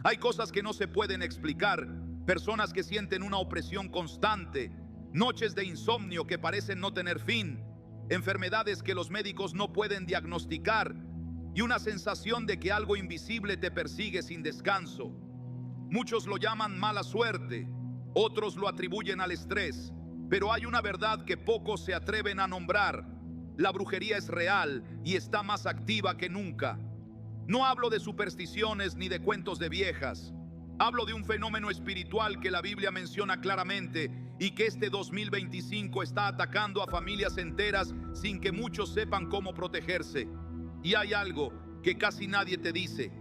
Hay cosas que no se pueden explicar, personas que sienten una opresión constante, noches de insomnio que parecen no tener fin, enfermedades que los médicos no pueden diagnosticar y una sensación de que algo invisible te persigue sin descanso. Muchos lo llaman mala suerte, otros lo atribuyen al estrés, pero hay una verdad que pocos se atreven a nombrar. La brujería es real y está más activa que nunca. No hablo de supersticiones ni de cuentos de viejas. Hablo de un fenómeno espiritual que la Biblia menciona claramente y que este 2025 está atacando a familias enteras sin que muchos sepan cómo protegerse. Y hay algo que casi nadie te dice.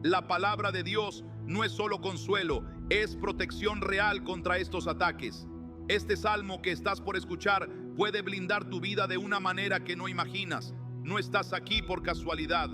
La palabra de Dios no es solo consuelo, es protección real contra estos ataques. Este salmo que estás por escuchar puede blindar tu vida de una manera que no imaginas. No estás aquí por casualidad.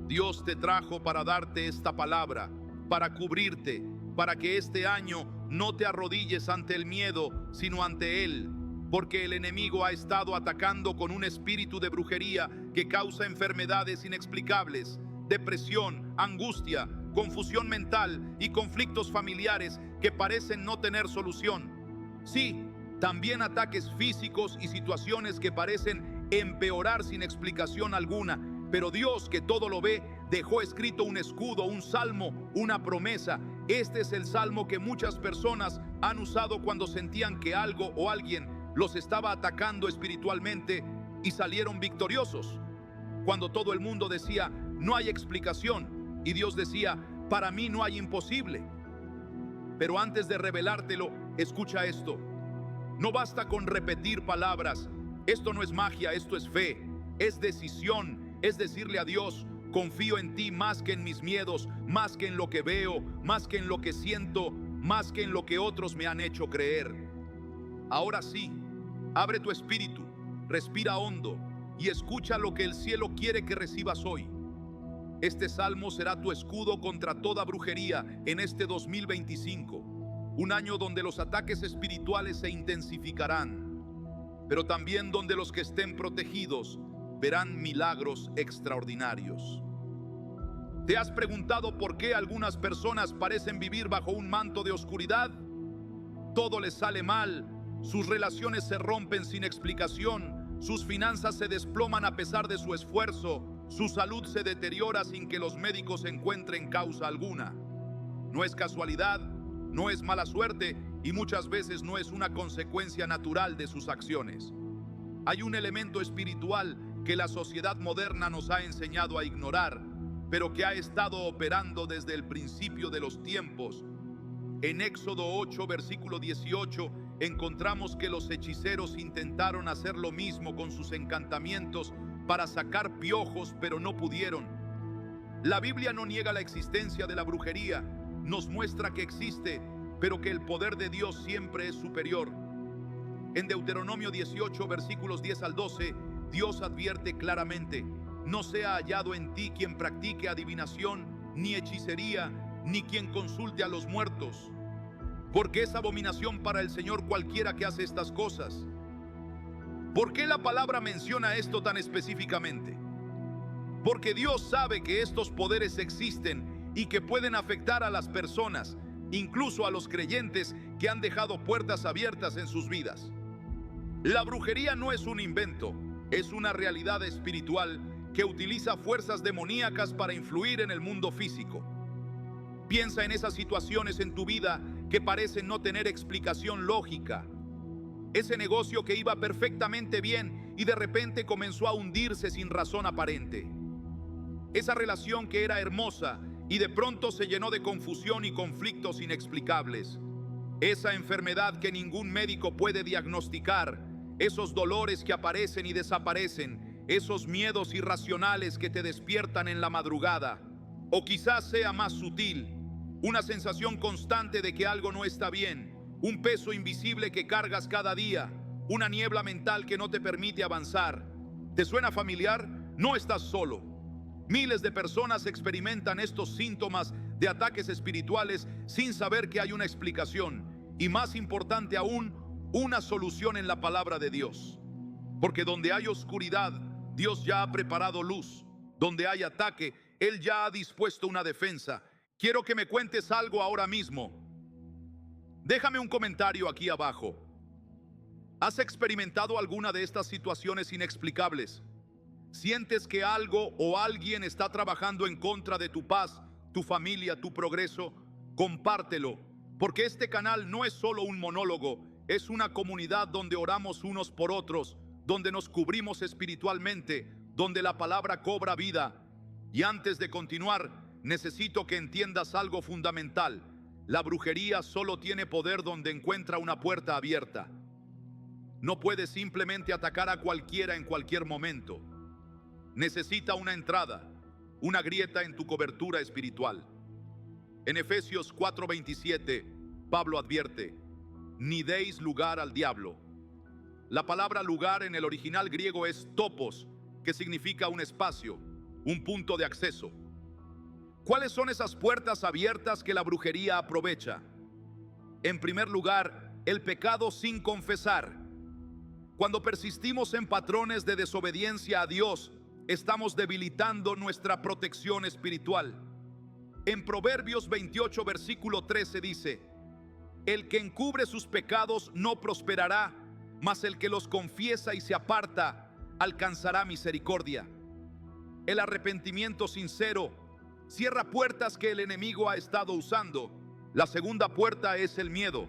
Dios te trajo para darte esta palabra, para cubrirte, para que este año no te arrodilles ante el miedo, sino ante Él, porque el enemigo ha estado atacando con un espíritu de brujería que causa enfermedades inexplicables, depresión, angustia, confusión mental y conflictos familiares que parecen no tener solución. Sí, también ataques físicos y situaciones que parecen empeorar sin explicación alguna. Pero Dios, que todo lo ve, dejó escrito un escudo, un salmo, una promesa. Este es el salmo que muchas personas han usado cuando sentían que algo o alguien los estaba atacando espiritualmente y salieron victoriosos. Cuando todo el mundo decía, no hay explicación, y Dios decía, para mí no hay imposible. Pero antes de revelártelo, escucha esto. No basta con repetir palabras. Esto no es magia, esto es fe, es decisión. Es decirle a Dios, confío en ti más que en mis miedos, más que en lo que veo, más que en lo que siento, más que en lo que otros me han hecho creer. Ahora sí, abre tu espíritu, respira hondo y escucha lo que el cielo quiere que recibas hoy. Este salmo será tu escudo contra toda brujería en este 2025, un año donde los ataques espirituales se intensificarán, pero también donde los que estén protegidos verán milagros extraordinarios. ¿Te has preguntado por qué algunas personas parecen vivir bajo un manto de oscuridad? Todo les sale mal, sus relaciones se rompen sin explicación, sus finanzas se desploman a pesar de su esfuerzo, su salud se deteriora sin que los médicos encuentren causa alguna. No es casualidad, no es mala suerte y muchas veces no es una consecuencia natural de sus acciones. Hay un elemento espiritual que la sociedad moderna nos ha enseñado a ignorar, pero que ha estado operando desde el principio de los tiempos. En Éxodo 8, versículo 18, encontramos que los hechiceros intentaron hacer lo mismo con sus encantamientos para sacar piojos, pero no pudieron. La Biblia no niega la existencia de la brujería, nos muestra que existe, pero que el poder de Dios siempre es superior. En Deuteronomio 18, versículos 10 al 12, Dios advierte claramente, no sea hallado en ti quien practique adivinación, ni hechicería, ni quien consulte a los muertos, porque es abominación para el Señor cualquiera que hace estas cosas. ¿Por qué la palabra menciona esto tan específicamente? Porque Dios sabe que estos poderes existen y que pueden afectar a las personas, incluso a los creyentes que han dejado puertas abiertas en sus vidas. La brujería no es un invento, es una realidad espiritual que utiliza fuerzas demoníacas para influir en el mundo físico. Piensa en esas situaciones en tu vida que parecen no tener explicación lógica. Ese negocio que iba perfectamente bien y de repente comenzó a hundirse sin razón aparente. Esa relación que era hermosa y de pronto se llenó de confusión y conflictos inexplicables. Esa enfermedad que ningún médico puede diagnosticar. Esos dolores que aparecen y desaparecen, esos miedos irracionales que te despiertan en la madrugada. O quizás sea más sutil, una sensación constante de que algo no está bien, un peso invisible que cargas cada día, una niebla mental que no te permite avanzar. ¿Te suena familiar? No estás solo. Miles de personas experimentan estos síntomas de ataques espirituales sin saber que hay una explicación y, más importante aún, una solución en la palabra de Dios. Porque donde hay oscuridad, Dios ya ha preparado luz. Donde hay ataque, Él ya ha dispuesto una defensa. Quiero que me cuentes algo ahora mismo. Déjame un comentario aquí abajo. ¿Has experimentado alguna de estas situaciones inexplicables? ¿Sientes que algo o alguien está trabajando en contra de tu paz, tu familia, tu progreso? Compártelo, porque este canal no es solo un monólogo, es una comunidad donde oramos unos por otros, donde nos cubrimos espiritualmente, donde la palabra cobra vida. Y antes de continuar, necesito que entiendas algo fundamental. La brujería solo tiene poder donde encuentra una puerta abierta. No puede simplemente atacar a cualquiera en cualquier momento. Necesita una entrada, una grieta en tu cobertura espiritual. En Efesios 4:27, Pablo advierte: ni deis lugar al diablo. La palabra lugar en el original griego es topos, que significa un espacio, un punto de acceso. ¿Cuáles son esas puertas abiertas que la brujería aprovecha? En primer lugar, el pecado sin confesar. Cuando persistimos en patrones de desobediencia a Dios, estamos debilitando nuestra protección espiritual. En Proverbios 28, versículo 13 dice: el que encubre sus pecados no prosperará, mas el que los confiesa y se aparta alcanzará misericordia. El arrepentimiento sincero cierra puertas que el enemigo ha estado usando. La segunda puerta es el miedo.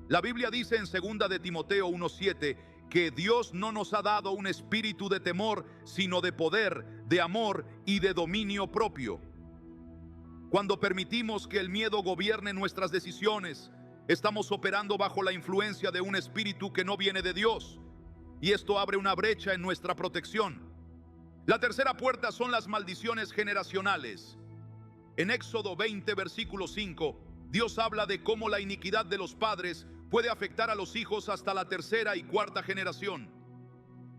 La Biblia dice en 2 de Timoteo 1:7 que Dios no nos ha dado un espíritu de temor, sino de poder, de amor y de dominio propio. Cuando permitimos que el miedo gobierne nuestras decisiones, estamos operando bajo la influencia de un espíritu que no viene de Dios, y esto abre una brecha en nuestra protección. La tercera puerta son las maldiciones generacionales. En Éxodo 20, versículo 5, Dios habla de cómo la iniquidad de los padres puede afectar a los hijos hasta la tercera y cuarta generación.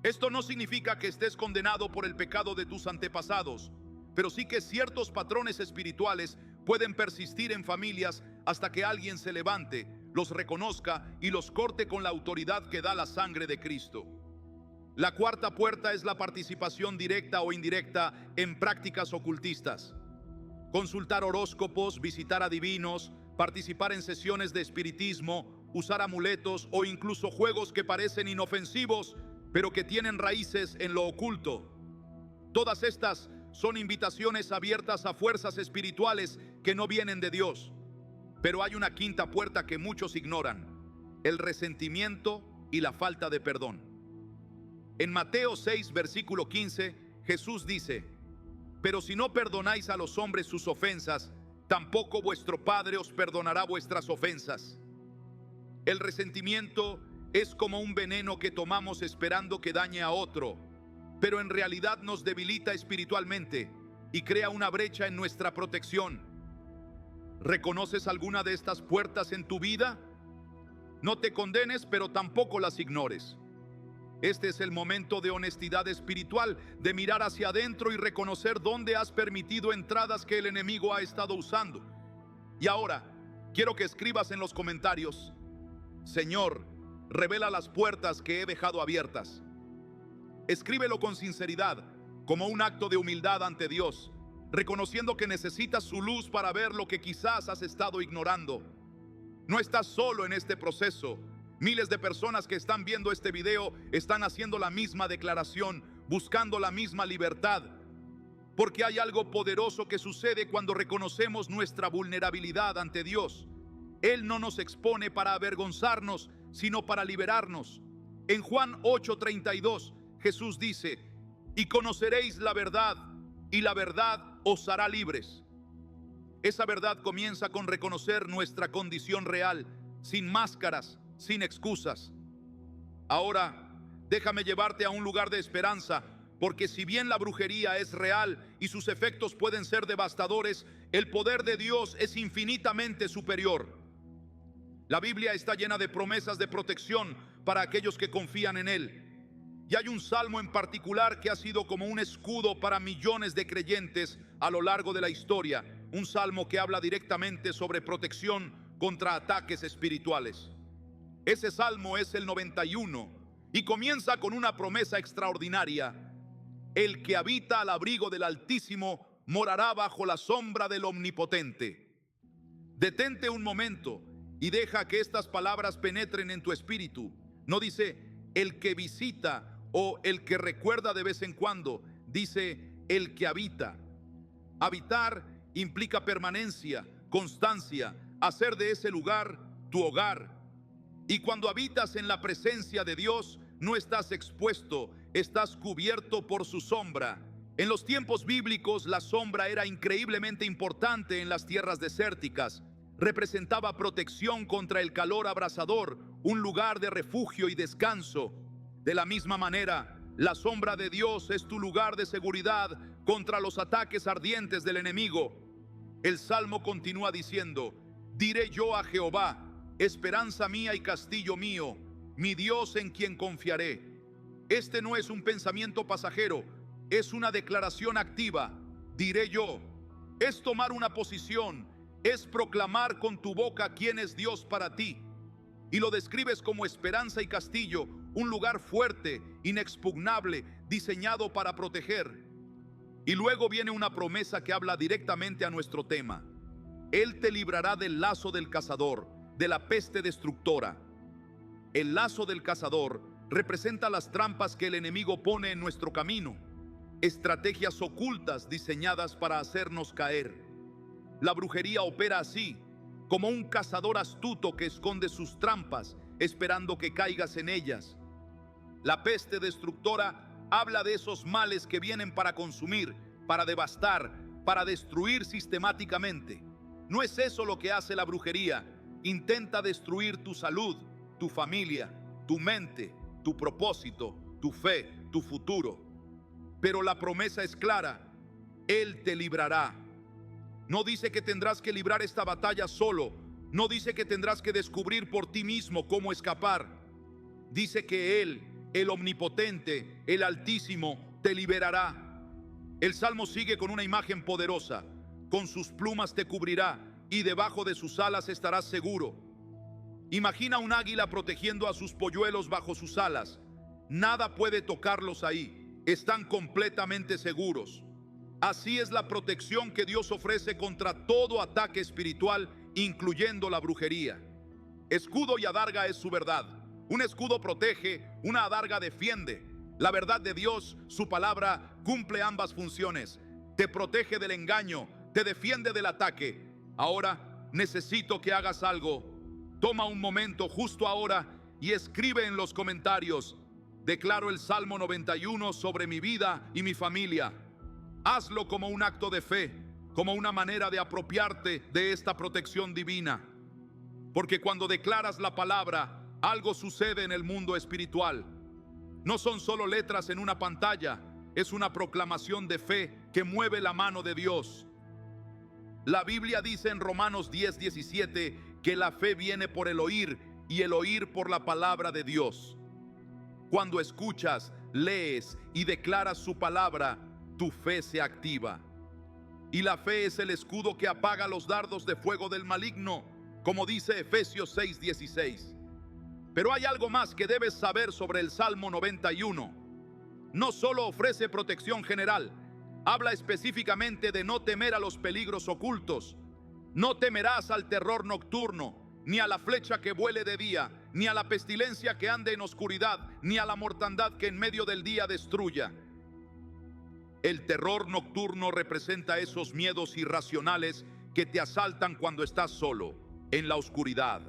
Esto no significa que estés condenado por el pecado de tus antepasados, pero sí que ciertos patrones espirituales pueden persistir en familias hasta que alguien se levante, los reconozca y los corte con la autoridad que da la sangre de Cristo. La cuarta puerta es la participación directa o indirecta en prácticas ocultistas. Consultar horóscopos, visitar adivinos, participar en sesiones de espiritismo, usar amuletos o incluso juegos que parecen inofensivos, pero que tienen raíces en lo oculto. Todas estas son invitaciones abiertas a fuerzas espirituales que no vienen de Dios. Pero hay una quinta puerta que muchos ignoran: el resentimiento y la falta de perdón. En Mateo 6, versículo 15, Jesús dice: pero si no perdonáis a los hombres sus ofensas, tampoco vuestro Padre os perdonará vuestras ofensas. El resentimiento es como un veneno que tomamos esperando que dañe a otro, pero en realidad nos debilita espiritualmente y crea una brecha en nuestra protección. ¿Reconoces alguna de estas puertas en tu vida? No te condenes, pero tampoco las ignores. Este es el momento de honestidad espiritual, de mirar hacia adentro y reconocer dónde has permitido entradas que el enemigo ha estado usando. Y ahora, quiero que escribas en los comentarios: Señor, revela las puertas que he dejado abiertas. Escríbelo con sinceridad, como un acto de humildad ante Dios, reconociendo que necesitas su luz para ver lo que quizás has estado ignorando. No estás solo en este proceso. Miles de personas que están viendo este video están haciendo la misma declaración, buscando la misma libertad. Porque hay algo poderoso que sucede cuando reconocemos nuestra vulnerabilidad ante Dios. Él no nos expone para avergonzarnos, sino para liberarnos. En Juan 8:32, Jesús dice: y conoceréis la verdad, y la verdad os hará libres. Esa verdad comienza con reconocer nuestra condición real, sin máscaras, sin excusas. Ahora, déjame llevarte a un lugar de esperanza, porque si bien la brujería es real y sus efectos pueden ser devastadores, el poder de Dios es infinitamente superior. La Biblia está llena de promesas de protección para aquellos que confían en Él. Y hay un salmo en particular que ha sido como un escudo para millones de creyentes a lo largo de la historia. Un salmo que habla directamente sobre protección contra ataques espirituales. Ese salmo es el 91 y comienza con una promesa extraordinaria: el que habita al abrigo del Altísimo morará bajo la sombra del Omnipotente. Detente un momento y deja que estas palabras penetren en tu espíritu. No dice el que visita o el que recuerda de vez en cuando, dice el que habita. Habitar implica permanencia, constancia, hacer de ese lugar tu hogar. Y cuando habitas en la presencia de Dios, no estás expuesto, estás cubierto por su sombra. En los tiempos bíblicos, la sombra era increíblemente importante en las tierras desérticas. Representaba protección contra el calor abrasador, un lugar de refugio y descanso. De la misma manera, la sombra de Dios es tu lugar de seguridad contra los ataques ardientes del enemigo. El Salmo continúa diciendo: diré yo a Jehová, esperanza mía y castillo mío, mi Dios en quien confiaré. Este no es un pensamiento pasajero, es una declaración activa. Diré yo, es tomar una posición, es proclamar con tu boca quién es Dios para ti. Y lo describes como esperanza y castillo, un lugar fuerte, inexpugnable, diseñado para proteger. Y luego viene una promesa que habla directamente a nuestro tema. Él te librará del lazo del cazador, de la peste destructora. El lazo del cazador representa las trampas que el enemigo pone en nuestro camino, estrategias ocultas diseñadas para hacernos caer. La brujería opera así, como un cazador astuto que esconde sus trampas, esperando que caigas en ellas. La peste destructora habla de esos males que vienen para consumir, para devastar, para destruir sistemáticamente. No es eso lo que hace la brujería. Intenta destruir tu salud, tu familia, tu mente, tu propósito, tu fe, tu futuro. Pero la promesa es clara: Él te librará. No dice que tendrás que librar esta batalla solo. No dice que tendrás que descubrir por ti mismo cómo escapar. Dice que Él, el Omnipotente, el Altísimo, te liberará. El Salmo sigue con una imagen poderosa. Con sus plumas te cubrirá y debajo de sus alas estarás seguro. Imagina un águila protegiendo a sus polluelos bajo sus alas. Nada puede tocarlos ahí. Están completamente seguros. Así es la protección que Dios ofrece contra todo ataque espiritual, incluyendo la brujería. Escudo y adarga es su verdad. Un escudo protege, una adarga defiende. La verdad de Dios, su palabra, cumple ambas funciones. Te protege del engaño, te defiende del ataque. Ahora necesito que hagas algo. Toma un momento justo ahora y escribe en los comentarios: declaro el Salmo 91 sobre mi vida y mi familia. Hazlo como un acto de fe, como una manera de apropiarte de esta protección divina. Porque cuando declaras la palabra, algo sucede en el mundo espiritual. No son solo letras en una pantalla, es una proclamación de fe que mueve la mano de Dios. La Biblia dice en Romanos 10:17 que la fe viene por el oír y el oír por la palabra de Dios. Cuando escuchas, lees y declaras su palabra, tu fe se activa. Y la fe es el escudo que apaga los dardos de fuego del maligno, como dice Efesios 6:16. Pero hay algo más que debes saber sobre el Salmo 91. No solo ofrece protección general, habla específicamente de no temer a los peligros ocultos. No temerás al terror nocturno, ni a la flecha que vuele de día, ni a la pestilencia que ande en oscuridad, ni a la mortandad que en medio del día destruya. El terror nocturno representa esos miedos irracionales que te asaltan cuando estás solo, en la oscuridad,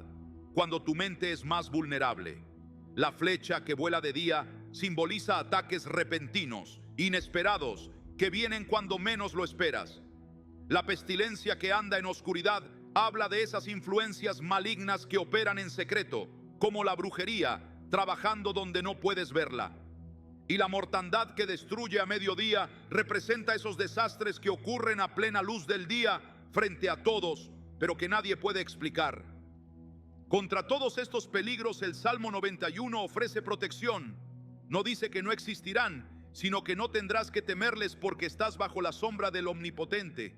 cuando tu mente es más vulnerable. La flecha que vuela de día simboliza ataques repentinos, inesperados, que vienen cuando menos lo esperas. La pestilencia que anda en oscuridad habla de esas influencias malignas que operan en secreto, como la brujería, trabajando donde no puedes verla. Y la mortandad que destruye a mediodía representa esos desastres que ocurren a plena luz del día frente a todos, pero que nadie puede explicar. Contra todos estos peligros, el Salmo 91 ofrece protección. No dice que no existirán, sino que no tendrás que temerles porque estás bajo la sombra del Omnipotente.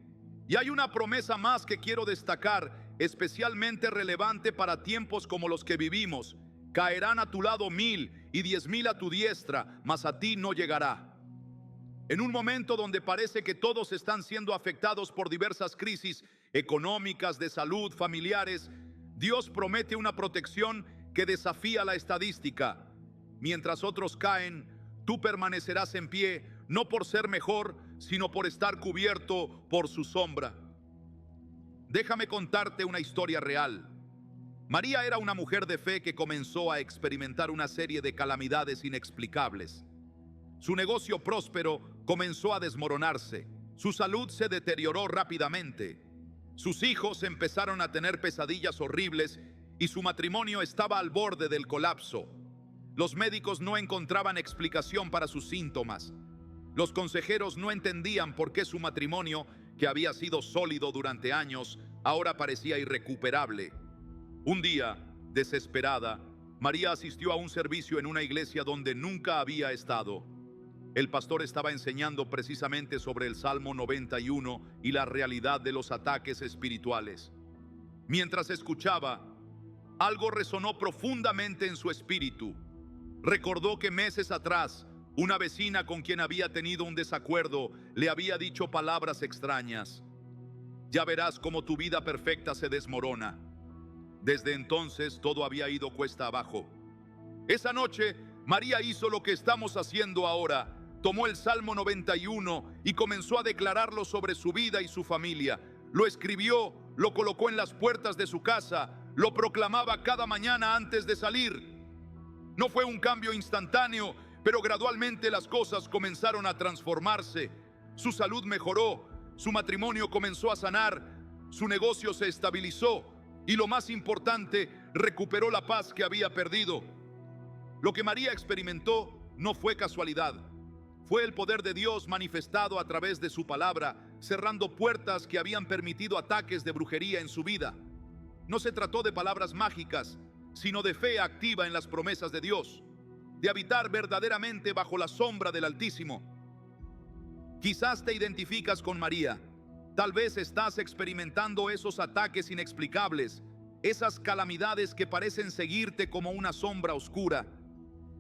Y hay una promesa más que quiero destacar, especialmente relevante para tiempos como los que vivimos. Caerán a tu lado 1000 y 10,000 a tu diestra, mas a ti no llegará. En un momento donde parece que todos están siendo afectados por diversas crisis económicas, de salud, familiares, Dios promete una protección que desafía la estadística. Mientras otros caen, tú permanecerás en pie, no por ser mejor, sino por estar cubierto por su sombra. Déjame contarte una historia real. María era una mujer de fe que comenzó a experimentar una serie de calamidades inexplicables. Su negocio próspero comenzó a desmoronarse. Su salud se deterioró rápidamente. Sus hijos empezaron a tener pesadillas horribles y su matrimonio estaba al borde del colapso. Los médicos no encontraban explicación para sus síntomas. Los consejeros no entendían por qué su matrimonio, que había sido sólido durante años, ahora parecía irrecuperable. Un día, desesperada, María asistió a un servicio en una iglesia donde nunca había estado. El pastor estaba enseñando precisamente sobre el Salmo 91 y la realidad de los ataques espirituales. Mientras escuchaba, algo resonó profundamente en su espíritu. Recordó que meses atrás, una vecina con quien había tenido un desacuerdo le había dicho palabras extrañas. Ya verás cómo tu vida perfecta se desmorona. Desde entonces todo había ido cuesta abajo. Esa noche, María hizo lo que estamos haciendo ahora. Tomó el Salmo 91 y comenzó a declararlo sobre su vida y su familia. Lo escribió, lo colocó en las puertas de su casa, lo proclamaba cada mañana antes de salir. No fue un cambio instantáneo, pero gradualmente las cosas comenzaron a transformarse. Su salud mejoró, su matrimonio comenzó a sanar, su negocio se estabilizó y, lo más importante, recuperó la paz que había perdido. Lo que María experimentó no fue casualidad. Fue el poder de Dios manifestado a través de su palabra, cerrando puertas que habían permitido ataques de brujería en su vida. No se trató de palabras mágicas, sino de fe activa en las promesas de Dios, de habitar verdaderamente bajo la sombra del Altísimo. Quizás te identificas con María. Tal vez estás experimentando esos ataques inexplicables, esas calamidades que parecen seguirte como una sombra oscura.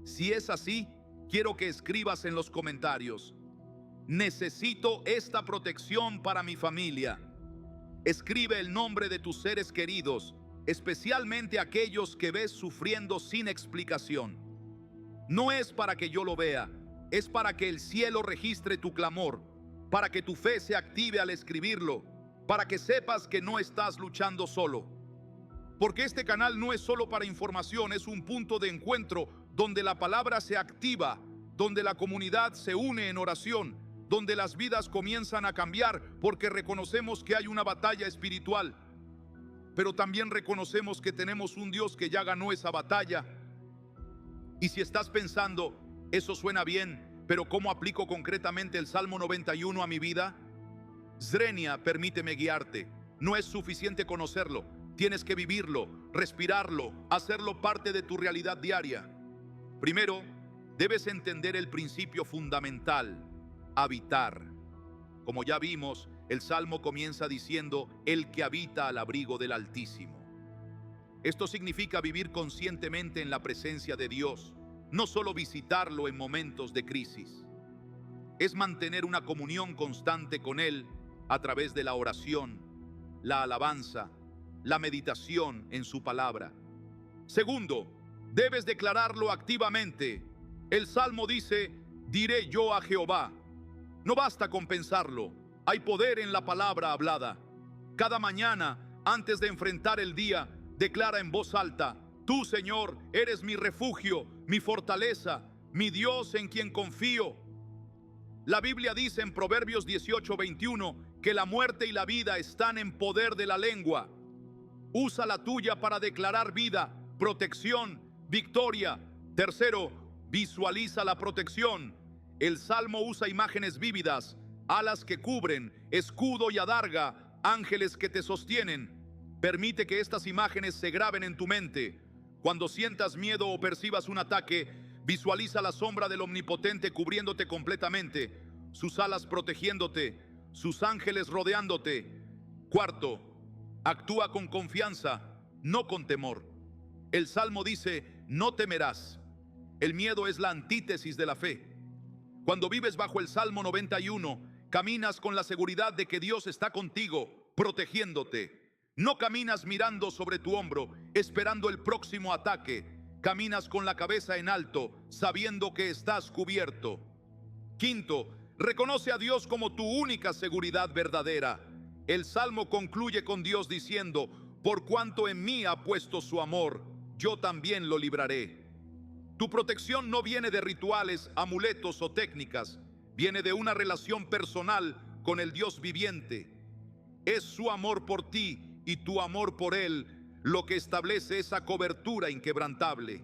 Si es así, quiero que escribas en los comentarios: necesito esta protección para mi familia. Escribe el nombre de tus seres queridos, especialmente aquellos que ves sufriendo sin explicación. No es para que yo lo vea, es para que el cielo registre tu clamor, para que tu fe se active al escribirlo, para que sepas que no estás luchando solo. Porque este canal no es solo para información, es un punto de encuentro donde la palabra se activa, donde la comunidad se une en oración, donde las vidas comienzan a cambiar porque reconocemos que hay una batalla espiritual. Pero también reconocemos que tenemos un Dios que ya ganó esa batalla. Y si estás pensando, eso suena bien, pero ¿cómo aplico concretamente el Salmo 91 a mi vida? Zrenia, permíteme guiarte. No es suficiente conocerlo, tienes que vivirlo, respirarlo, hacerlo parte de tu realidad diaria. Primero, debes entender el principio fundamental: habitar. Como ya vimos, el Salmo comienza diciendo: el que habita al abrigo del Altísimo. Esto significa vivir conscientemente en la presencia de Dios, no solo visitarlo en momentos de crisis. Es mantener una comunión constante con Él a través de la oración, la alabanza, la meditación en su palabra. Segundo, debes declararlo activamente. El Salmo dice: diré yo a Jehová. No basta con pensarlo, hay poder en la palabra hablada. Cada mañana, antes de enfrentar el día, declara en voz alta: tú, Señor, eres mi refugio, mi fortaleza, mi Dios en quien confío. La Biblia dice en Proverbios 18:21 que la muerte y la vida están en poder de la lengua. Usa la tuya para declarar vida, protección, victoria. Tercero, visualiza la protección. El Salmo usa imágenes vívidas: alas que cubren, escudo y adarga, ángeles que te sostienen. Permite que estas imágenes se graben en tu mente. Cuando sientas miedo o percibas un ataque, visualiza la sombra del Omnipotente cubriéndote completamente, sus alas protegiéndote, sus ángeles rodeándote. Cuarto, actúa con confianza, no con temor. El Salmo dice: no temerás. El miedo es la antítesis de la fe. Cuando vives bajo el Salmo 91, caminas con la seguridad de que Dios está contigo, protegiéndote. No caminas mirando sobre tu hombro, esperando el próximo ataque. Caminas con la cabeza en alto, sabiendo que estás cubierto. Quinto, reconoce a Dios como tu única seguridad verdadera. El Salmo concluye con Dios diciendo: por cuanto en mí ha puesto su amor, yo también lo libraré. Tu protección no viene de rituales, amuletos o técnicas. Viene de una relación personal con el Dios viviente. Es su amor por ti y tu amor por Él lo que establece esa cobertura inquebrantable.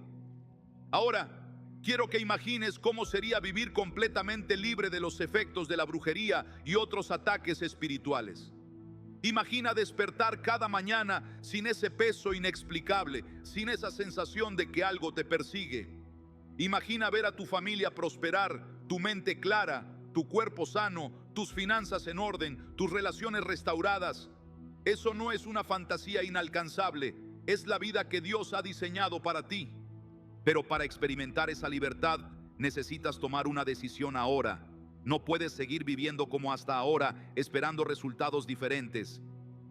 Ahora, quiero que imagines cómo sería vivir completamente libre de los efectos de la brujería y otros ataques espirituales. Imagina despertar cada mañana sin ese peso inexplicable, sin esa sensación de que algo te persigue. Imagina ver a tu familia prosperar, tu mente clara, tu cuerpo sano, tus finanzas en orden, tus relaciones restauradas. Eso no es una fantasía inalcanzable, es la vida que Dios ha diseñado para ti. Pero para experimentar esa libertad necesitas tomar una decisión ahora. No puedes seguir viviendo como hasta ahora, esperando resultados diferentes.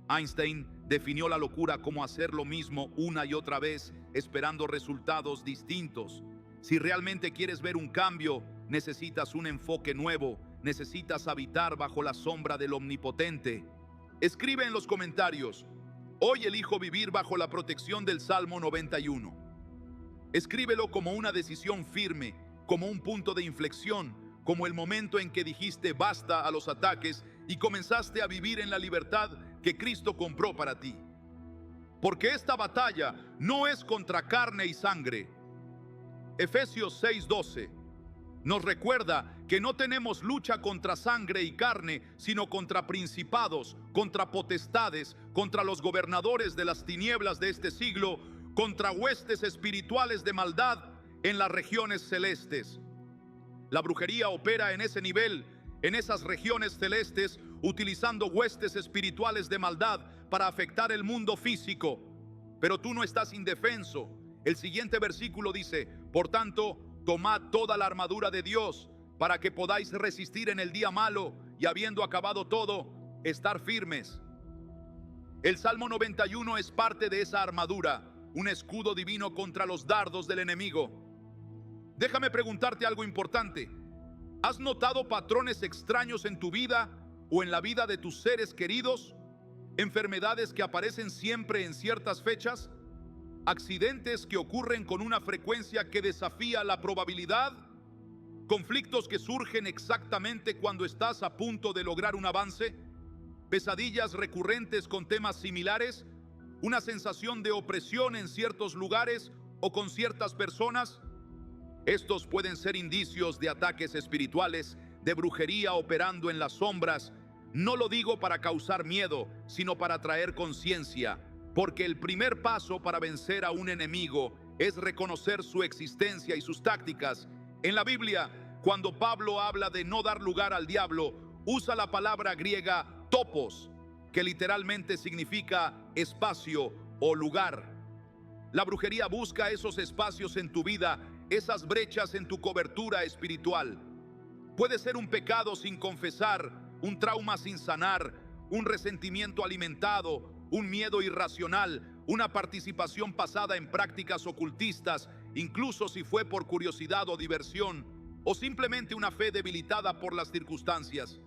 Einstein definió la locura como hacer lo mismo una y otra vez, esperando resultados distintos. Si realmente quieres ver un cambio, necesitas un enfoque nuevo, necesitas habitar bajo la sombra del Omnipotente. Escribe en los comentarios: hoy elijo vivir bajo la protección del Salmo 91. Escríbelo como una decisión firme, como un punto de inflexión, como el momento en que dijiste basta a los ataques y comenzaste a vivir en la libertad que Cristo compró para ti. Porque esta batalla no es contra carne y sangre. Efesios 6:12 nos recuerda que no tenemos lucha contra sangre y carne, sino contra principados, contra potestades, contra los gobernadores de las tinieblas de este siglo, contra huestes espirituales de maldad en las regiones celestes. La brujería opera en ese nivel, en esas regiones celestes, utilizando huestes espirituales de maldad para afectar el mundo físico. Pero tú no estás indefenso. El siguiente versículo dice: por tanto, tomad toda la armadura de Dios para que podáis resistir en el día malo y, habiendo acabado todo, estar firmes. El Salmo 91 es parte de esa armadura, un escudo divino contra los dardos del enemigo. Déjame preguntarte algo importante. ¿Has notado patrones extraños en tu vida o en la vida de tus seres queridos? ¿Enfermedades que aparecen siempre en ciertas fechas? ¿Accidentes que ocurren con una frecuencia que desafía la probabilidad? ¿Conflictos que surgen exactamente cuando estás a punto de lograr un avance? ¿Pesadillas recurrentes con temas similares? ¿Una sensación de opresión en ciertos lugares o con ciertas personas? Estos pueden ser indicios de ataques espirituales, de brujería operando en las sombras. No lo digo para causar miedo, sino para traer conciencia, porque el primer paso para vencer a un enemigo es reconocer su existencia y sus tácticas. En la Biblia, cuando Pablo habla de no dar lugar al diablo, usa la palabra griega topos, que literalmente significa espacio o lugar. La brujería busca esos espacios en tu vida, esas brechas en tu cobertura espiritual. Puede ser un pecado sin confesar, un trauma sin sanar, un resentimiento alimentado, un miedo irracional, una participación pasada en prácticas ocultistas, incluso si fue por curiosidad o diversión, o simplemente una fe debilitada por las circunstancias.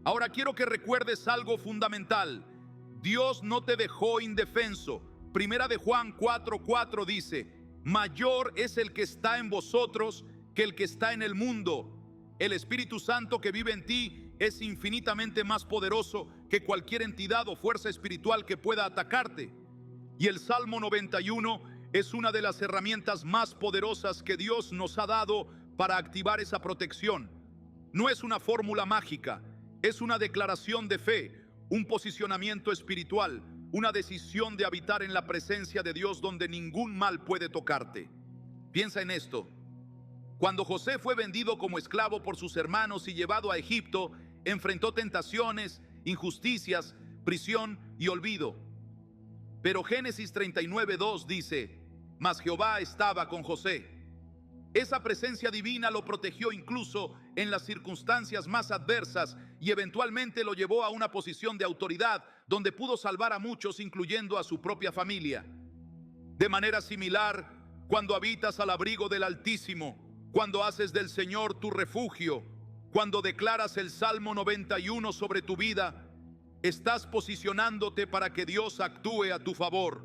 Ahora quiero que recuerdes algo fundamental. Dios no te dejó indefenso. Primera de Juan 4:4 dice: mayor es el que está en vosotros que el que está en el mundo. El Espíritu Santo que vive en ti es infinitamente más poderoso que cualquier entidad o fuerza espiritual que pueda atacarte. Y el Salmo 91 es una de las herramientas más poderosas que Dios nos ha dado para activar esa protección. No es una fórmula mágica, es una declaración de fe, un posicionamiento espiritual, una decisión de habitar en la presencia de Dios donde ningún mal puede tocarte. Piensa en esto. Cuando José fue vendido como esclavo por sus hermanos y llevado a Egipto, enfrentó tentaciones, injusticias, prisión y olvido. Pero Génesis 39:2 dice: mas Jehová estaba con José. Esa presencia divina lo protegió incluso en las circunstancias más adversas y eventualmente lo llevó a una posición de autoridad donde pudo salvar a muchos, incluyendo a su propia familia. De manera similar, cuando habitas al abrigo del Altísimo, cuando haces del Señor tu refugio, cuando declaras el Salmo 91 sobre tu vida, estás posicionándote para que Dios actúe a tu favor.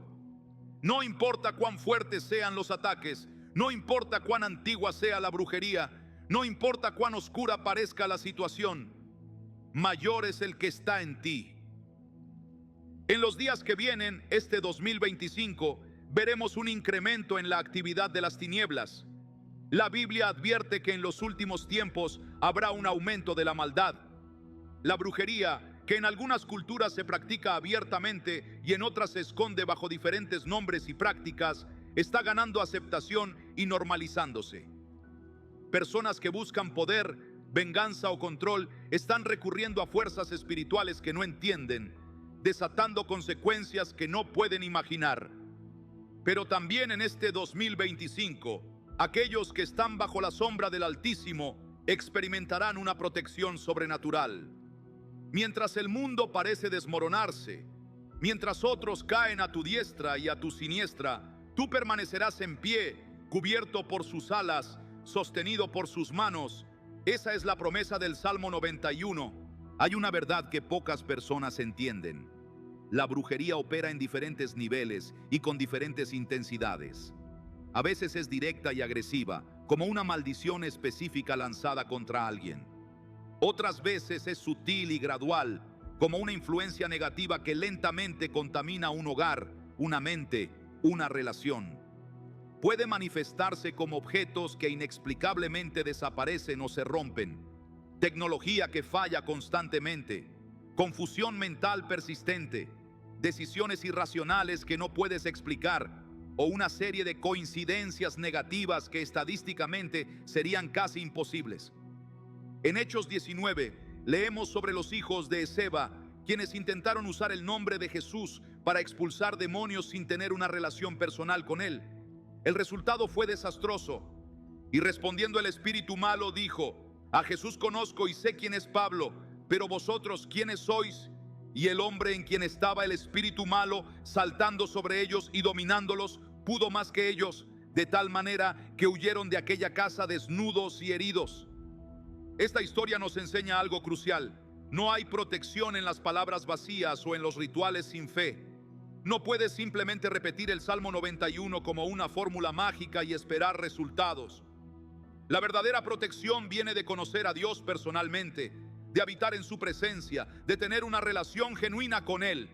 No importa cuán fuertes sean los ataques, no importa cuán antigua sea la brujería, no importa cuán oscura parezca la situación, mayor es el que está en ti. En los días que vienen, este 2025, veremos un incremento en la actividad de las tinieblas. La Biblia advierte que en los últimos tiempos habrá un aumento de la maldad. La brujería, que en algunas culturas se practica abiertamente y en otras se esconde bajo diferentes nombres y prácticas, está ganando aceptación y normalizándose. Personas que buscan poder, venganza o control están recurriendo a fuerzas espirituales que no entienden, desatando consecuencias que no pueden imaginar. Pero también en este 2025, aquellos que están bajo la sombra del Altísimo experimentarán una protección sobrenatural. Mientras el mundo parece desmoronarse, mientras otros caen a tu diestra y a tu siniestra, tú permanecerás en pie, cubierto por sus alas, sostenido por sus manos. Esa es la promesa del Salmo 91. Hay una verdad que pocas personas entienden. La brujería opera en diferentes niveles y con diferentes intensidades. A veces es directa y agresiva, como una maldición específica lanzada contra alguien. Otras veces es sutil y gradual, como una influencia negativa que lentamente contamina un hogar, una mente, una relación. Puede manifestarse como objetos que inexplicablemente desaparecen o se rompen, tecnología que falla constantemente, confusión mental persistente, decisiones irracionales que no puedes explicar o una serie de coincidencias negativas que estadísticamente serían casi imposibles. En Hechos 19 leemos sobre los hijos de Esceva, quienes intentaron usar el nombre de Jesús para expulsar demonios sin tener una relación personal con él. El resultado fue desastroso. Y respondiendo el espíritu malo dijo: a Jesús conozco y sé quién es Pablo, pero vosotros ¿quiénes sois? Y el hombre en quien estaba el espíritu malo, saltando sobre ellos y dominándolos, pudo más que ellos, de tal manera que huyeron de aquella casa desnudos y heridos. Esta historia nos enseña algo crucial. No hay protección en las palabras vacías o en los rituales sin fe. No puedes simplemente repetir el Salmo 91 como una fórmula mágica y esperar resultados. La verdadera protección viene de conocer a Dios personalmente, de habitar en su presencia, de tener una relación genuina con Él.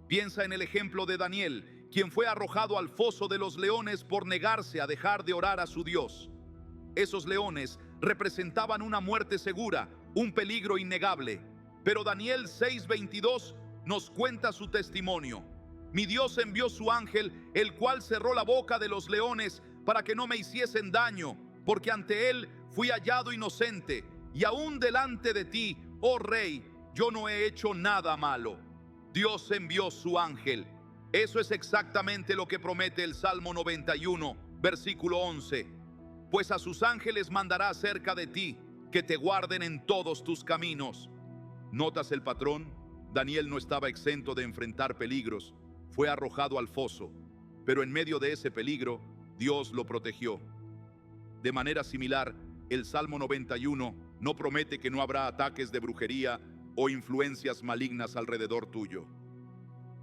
Piensa en el ejemplo de Daniel, quien fue arrojado al foso de los leones por negarse a dejar de orar a su Dios. Esos leones representaban una muerte segura, un peligro innegable. Pero Daniel 6:22 nos cuenta su testimonio. Mi Dios envió su ángel, el cual cerró la boca de los leones para que no me hiciesen daño, porque ante él fui hallado inocente, y aún delante de ti, oh rey, yo no he hecho nada malo. Dios envió su ángel. Eso es exactamente lo que promete el Salmo 91, versículo 11. Pues a sus ángeles mandará cerca de ti, que te guarden en todos tus caminos. ¿Notas el patrón? Daniel no estaba exento de enfrentar peligros. Fue arrojado al foso, pero en medio de ese peligro, Dios lo protegió. De manera similar, el Salmo 91 no promete que no habrá ataques de brujería o influencias malignas alrededor tuyo.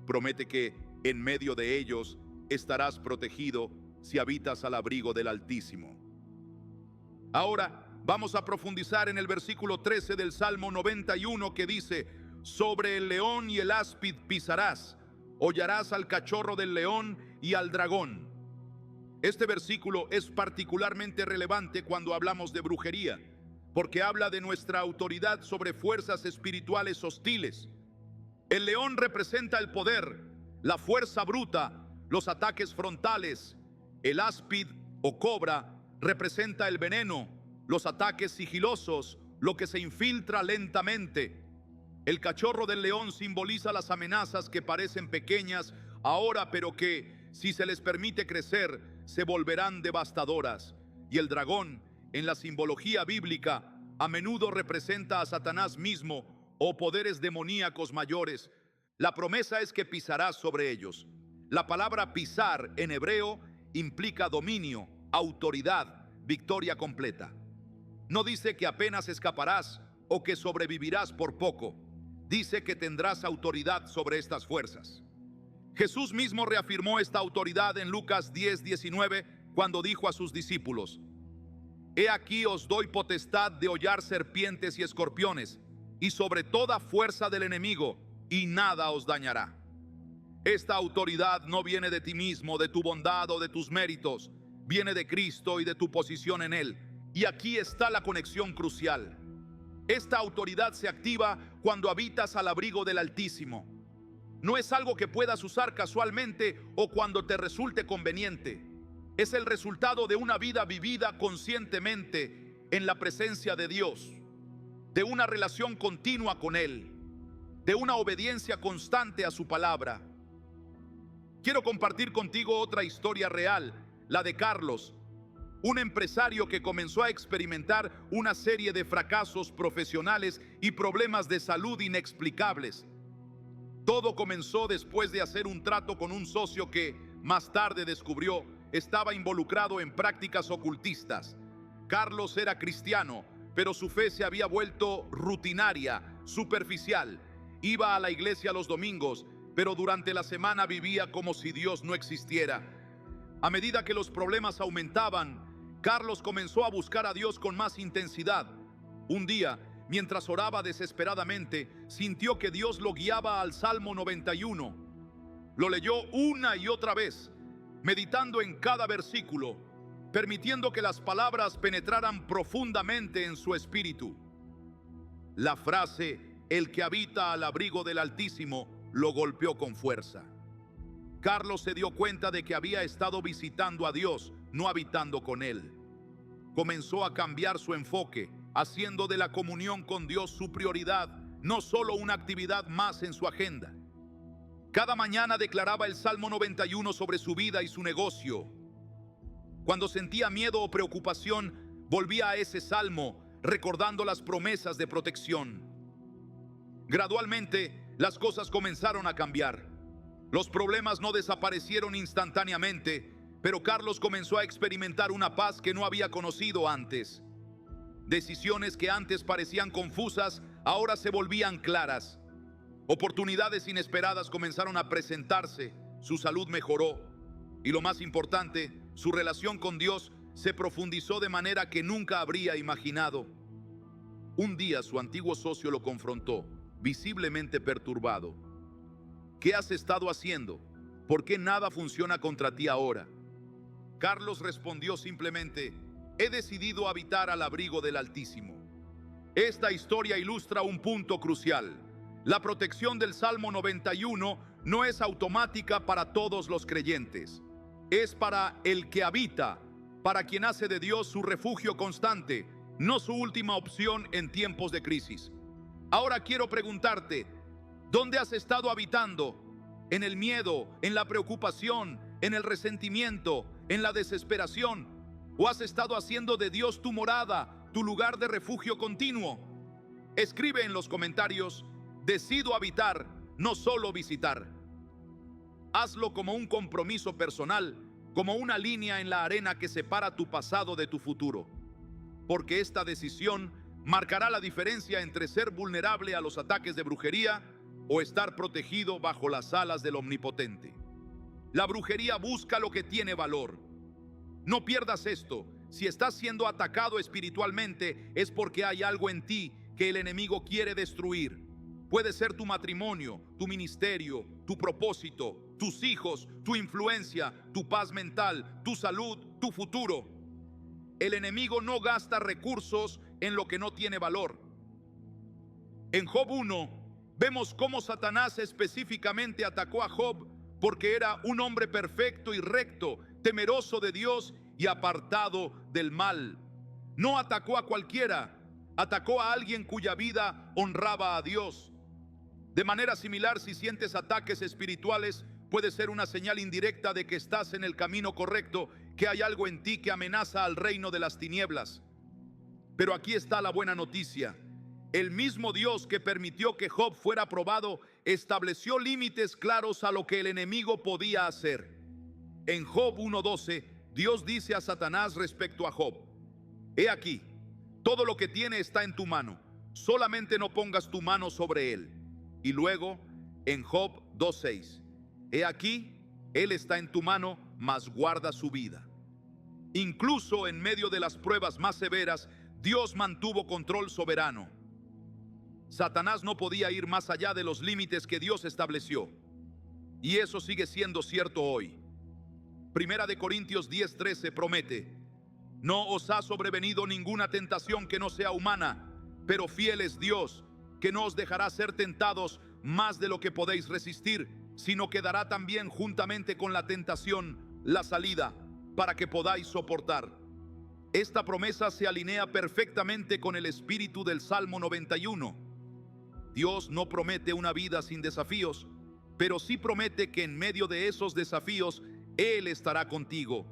Promete que en medio de ellos estarás protegido si habitas al abrigo del Altísimo. Ahora vamos a profundizar en el versículo 13 del Salmo 91 que dice: sobre el león y el áspid pisarás, hollarás al cachorro del león y al dragón. Este versículo es particularmente relevante cuando hablamos de brujería, porque habla de nuestra autoridad sobre fuerzas espirituales hostiles. El león representa el poder, la fuerza bruta, los ataques frontales. El áspid o cobra representa el veneno, los ataques sigilosos, lo que se infiltra lentamente. El cachorro del león simboliza las amenazas que parecen pequeñas ahora, pero que, si se les permite crecer, se volverán devastadoras. y el dragón, en la simbología bíblica, a menudo representa a Satanás mismo o poderes demoníacos mayores. La promesa es que pisarás sobre ellos. La palabra pisar en hebreo implica dominio, autoridad, victoria completa. No dice que apenas escaparás o que sobrevivirás por poco. Dice que tendrás autoridad sobre estas fuerzas. Jesús mismo reafirmó esta autoridad en Lucas 10:19 cuando dijo a sus discípulos: He aquí os doy potestad de hollar serpientes y escorpiones y sobre toda fuerza del enemigo, y nada os dañará. Esta autoridad no viene de ti mismo, de tu bondad o de tus méritos, viene de Cristo y de tu posición en Él. Y aquí está la conexión crucial. Esta autoridad se activa cuando habitas al abrigo del Altísimo. No es algo que puedas usar casualmente o cuando te resulte conveniente. Es el resultado de una vida vivida conscientemente en la presencia de Dios, de una relación continua con Él, de una obediencia constante a su palabra. Quiero compartir contigo otra historia real, la de Carlos, un empresario que comenzó a experimentar una serie de fracasos profesionales y problemas de salud inexplicables. Todo comenzó después de hacer un trato con un socio que, más tarde descubrió, estaba involucrado en prácticas ocultistas. Carlos era cristiano, pero su fe se había vuelto rutinaria, superficial. Iba a la iglesia los domingos, pero durante la semana vivía como si Dios no existiera. A medida que los problemas aumentaban, Carlos comenzó a buscar a Dios con más intensidad. Un día, mientras oraba desesperadamente, sintió que Dios lo guiaba al Salmo 91. Lo leyó una y otra vez, meditando en cada versículo, permitiendo que las palabras penetraran profundamente en su espíritu. La frase, el que habita al abrigo del Altísimo, lo golpeó con fuerza. Carlos se dio cuenta de que había estado visitando a Dios, no habitando con Él. Comenzó a cambiar su enfoque, haciendo de la comunión con Dios su prioridad, no solo una actividad más en su agenda. Cada mañana declaraba el Salmo 91 sobre su vida y su negocio. Cuando sentía miedo o preocupación, volvía a ese salmo, recordando las promesas de protección. Gradualmente, las cosas comenzaron a cambiar. Los problemas no desaparecieron instantáneamente, pero Carlos comenzó a experimentar una paz que no había conocido antes. Decisiones que antes parecían confusas, ahora se volvían claras. Oportunidades inesperadas comenzaron a presentarse, su salud mejoró y, lo más importante, su relación con Dios se profundizó de manera que nunca habría imaginado. Un día su antiguo socio lo confrontó, visiblemente perturbado. ¿Qué has estado haciendo? ¿Por qué nada funciona contra ti ahora? Carlos respondió simplemente: he decidido habitar al abrigo del Altísimo. Esta historia ilustra un punto crucial. La protección del Salmo 91 no es automática para todos los creyentes. Es para el que habita, para quien hace de Dios su refugio constante, no su última opción en tiempos de crisis. Ahora quiero preguntarte, ¿dónde has estado habitando? ¿En el miedo, en la preocupación, en el resentimiento, en la desesperación? ¿O has estado haciendo de Dios tu morada, tu lugar de refugio continuo? Escribe en los comentarios: decido habitar, no solo visitar. Hazlo como un compromiso personal, como una línea en la arena que separa tu pasado de tu futuro. Porque esta decisión marcará la diferencia entre ser vulnerable a los ataques de brujería o estar protegido bajo las alas del Omnipotente. La brujería busca lo que tiene valor. No pierdas esto. Si estás siendo atacado espiritualmente, es porque hay algo en ti que el enemigo quiere destruir. Puede ser tu matrimonio, tu ministerio, tu propósito, tus hijos, tu influencia, tu paz mental, tu salud, tu futuro. El enemigo no gasta recursos en lo que no tiene valor. En Job 1, vemos cómo Satanás específicamente atacó a Job porque era un hombre perfecto y recto, temeroso de Dios y apartado del mal. No atacó a cualquiera, atacó a alguien cuya vida honraba a Dios. De manera similar, si sientes ataques espirituales, puede ser una señal indirecta de que estás en el camino correcto que hay algo en ti que amenaza al reino de las tinieblas. Pero aquí está la buena noticia. El mismo Dios que permitió que Job fuera probado estableció límites claros a lo que el enemigo podía hacer. En Job 1:12, Dios dice a Satanás respecto a Job: he aquí, todo lo que tiene está en tu mano, solamente no pongas tu mano sobre él. Y luego, en Job 2:6, he aquí, él está en tu mano, mas guarda su vida. Incluso en medio de las pruebas más severas, Dios mantuvo control soberano. Satanás no podía ir más allá de los límites que Dios estableció. Y eso sigue siendo cierto hoy. Primera de Corintios 10:13 promete: no os ha sobrevenido ninguna tentación que no sea humana, pero fiel es Dios, que no os dejará ser tentados más de lo que podéis resistir, sino que dará también juntamente con la tentación la salida, para que podáis soportar. Esta promesa se alinea perfectamente con el espíritu del Salmo 91. Dios no promete una vida sin desafíos, pero sí promete que en medio de esos desafíos Él estará contigo,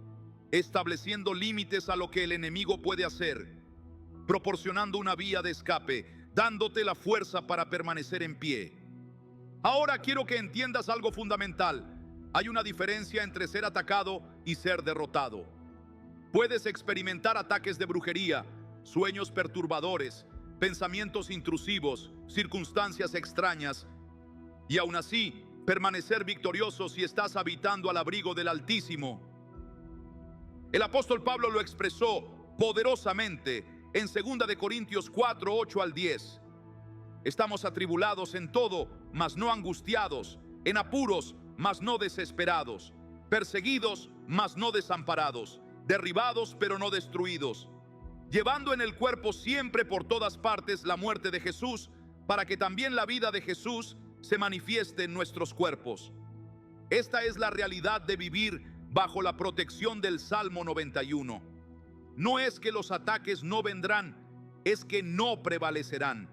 estableciendo límites a lo que el enemigo puede hacer, proporcionando una vía de escape, dándote la fuerza para permanecer en pie. Ahora quiero que entiendas algo fundamental. Hay una diferencia entre ser atacado y ser derrotado. Puedes experimentar ataques de brujería, sueños perturbadores, pensamientos intrusivos, circunstancias extrañas, y aún así permanecer victorioso si estás habitando al abrigo del Altísimo. El apóstol Pablo lo expresó poderosamente en 2 de Corintios 4:8 al 10. Estamos atribulados en todo, mas no angustiados, en apuros, mas no desesperados, perseguidos, mas no desamparados, derribados, pero no destruidos, llevando en el cuerpo siempre por todas partes la muerte de Jesús, para que también la vida de Jesús se manifieste en nuestros cuerpos. Esta es la realidad de vivir bajo la protección del Salmo 91. No es que los ataques no vendrán, es que no prevalecerán.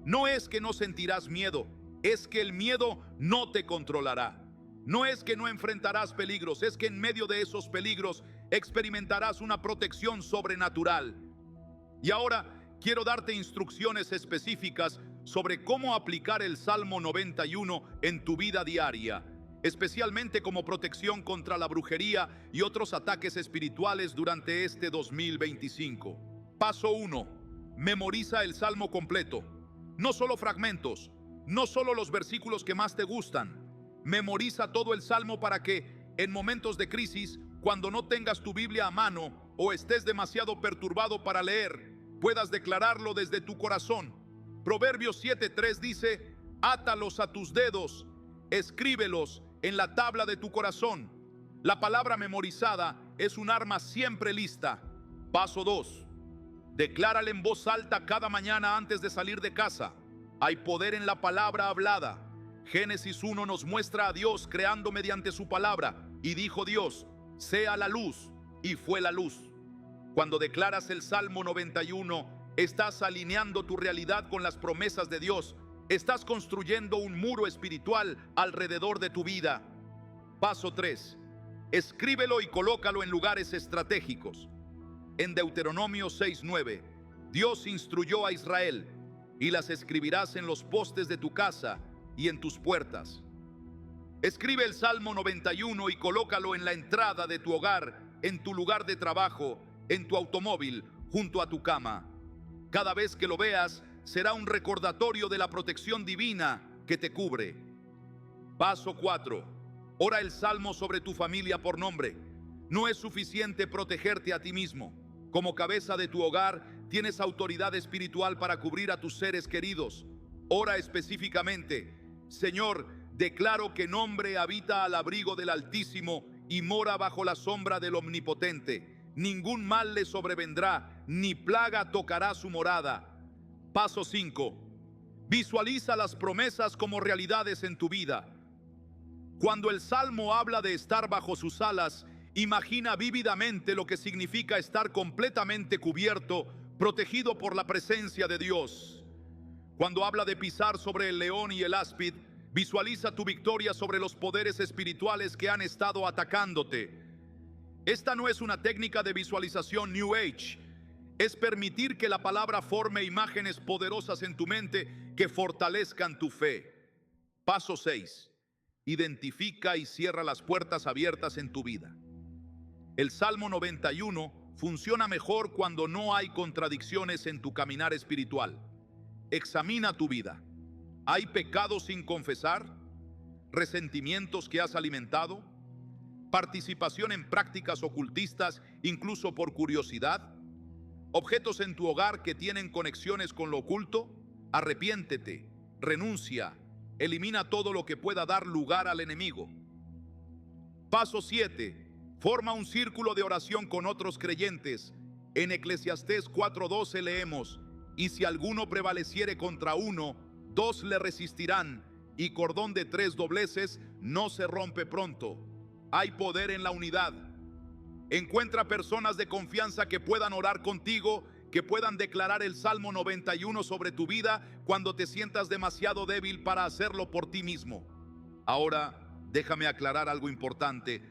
No es que no sentirás miedo, es que el miedo no te controlará. No es que no enfrentarás peligros, es que en medio de esos peligros experimentarás una protección sobrenatural. Y ahora quiero darte instrucciones específicas sobre cómo aplicar el Salmo 91 en tu vida diaria, especialmente como protección contra la brujería y otros ataques espirituales durante este 2025. Paso 1. Memoriza el Salmo completo. No solo fragmentos, no solo los versículos que más te gustan. Memoriza todo el Salmo para que en momentos de crisis, cuando no tengas tu Biblia a mano o estés demasiado perturbado para leer, puedas declararlo desde tu corazón. Proverbios 7:3 dice: átalos a tus dedos, escríbelos en la tabla de tu corazón. La palabra memorizada es un arma siempre lista. Paso 2. Declárala en voz alta cada mañana antes de salir de casa. Hay poder en la palabra hablada. Génesis 1 nos muestra a Dios creando mediante su palabra, y dijo Dios: sea la luz, y fue la luz. Cuando declaras el Salmo 91, estás alineando tu realidad con las promesas de Dios. Estás construyendo un muro espiritual alrededor de tu vida. Paso 3. Escríbelo y colócalo en lugares estratégicos. En Deuteronomio 6:9, Dios instruyó a Israel: y las escribirás en los postes de tu casa y en tus puertas. Escribe el Salmo 91 y colócalo en la entrada de tu hogar, en tu lugar de trabajo, en tu automóvil, junto a tu cama. Cada vez que lo veas, será un recordatorio de la protección divina que te cubre. Paso 4. Ora el Salmo sobre tu familia por nombre. No es suficiente protegerte a ti mismo. Como cabeza de tu hogar, tienes autoridad espiritual para cubrir a tus seres queridos. Ora específicamente: Señor, declaro que nombre habita al abrigo del Altísimo y mora bajo la sombra del Omnipotente. Ningún mal le sobrevendrá, ni plaga tocará su morada. Paso 5. Visualiza las promesas como realidades en tu vida. Cuando el Salmo habla de estar bajo sus alas, imagina vívidamente lo que significa estar completamente cubierto, protegido por la presencia de Dios. Cuando habla de pisar sobre el león y el áspid, visualiza tu victoria sobre los poderes espirituales que han estado atacándote. Esta no es una técnica de visualización New Age. Es permitir que la palabra forme imágenes poderosas en tu mente que fortalezcan tu fe. Paso 6. Identifica y cierra las puertas abiertas en tu vida. El Salmo 91 funciona mejor cuando no hay contradicciones en tu caminar espiritual. Examina tu vida. ¿Hay pecados sin confesar? ¿Resentimientos que has alimentado? ¿Participación en prácticas ocultistas, incluso por curiosidad? ¿Objetos en tu hogar que tienen conexiones con lo oculto? Arrepiéntete, renuncia, elimina todo lo que pueda dar lugar al enemigo. Paso 7. Forma un círculo de oración con otros creyentes. En Eclesiastés 4:12 leemos: y si alguno prevaleciere contra uno, dos le resistirán, y cordón de 3 dobleces no se rompe pronto. Hay poder en la unidad. Encuentra personas de confianza que puedan orar contigo, que puedan declarar el Salmo 91 sobre tu vida cuando te sientas demasiado débil para hacerlo por ti mismo. Ahora, déjame aclarar algo importante.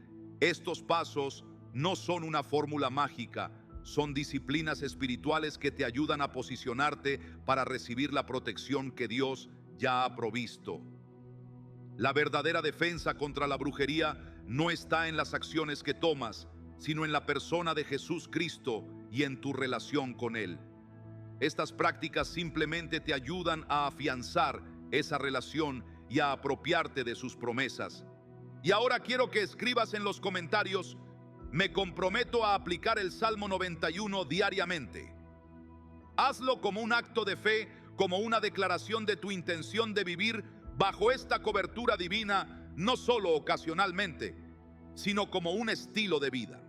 Estos pasos no son una fórmula mágica, son disciplinas espirituales que te ayudan a posicionarte para recibir la protección que Dios ya ha provisto. La verdadera defensa contra la brujería no está en las acciones que tomas, sino en la persona de Jesús Cristo y en tu relación con Él. Estas prácticas simplemente te ayudan a afianzar esa relación y a apropiarte de sus promesas. Y ahora quiero que escribas en los comentarios: me comprometo a aplicar el Salmo 91 diariamente. Hazlo como un acto de fe, como una declaración de tu intención de vivir bajo esta cobertura divina, no solo ocasionalmente, sino como un estilo de vida.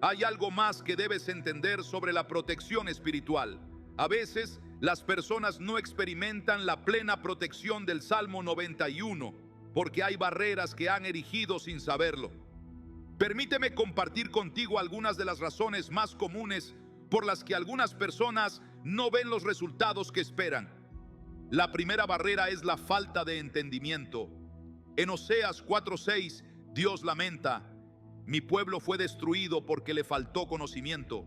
Hay algo más que debes entender sobre la protección espiritual. A veces, las personas no experimentan la plena protección del Salmo 91 porque hay barreras que han erigido sin saberlo. Permíteme compartir contigo algunas de las razones más comunes por las que algunas personas no ven los resultados que esperan. La primera barrera es la falta de entendimiento. En Oseas 4:6, Dios lamenta: mi pueblo fue destruido porque le faltó conocimiento.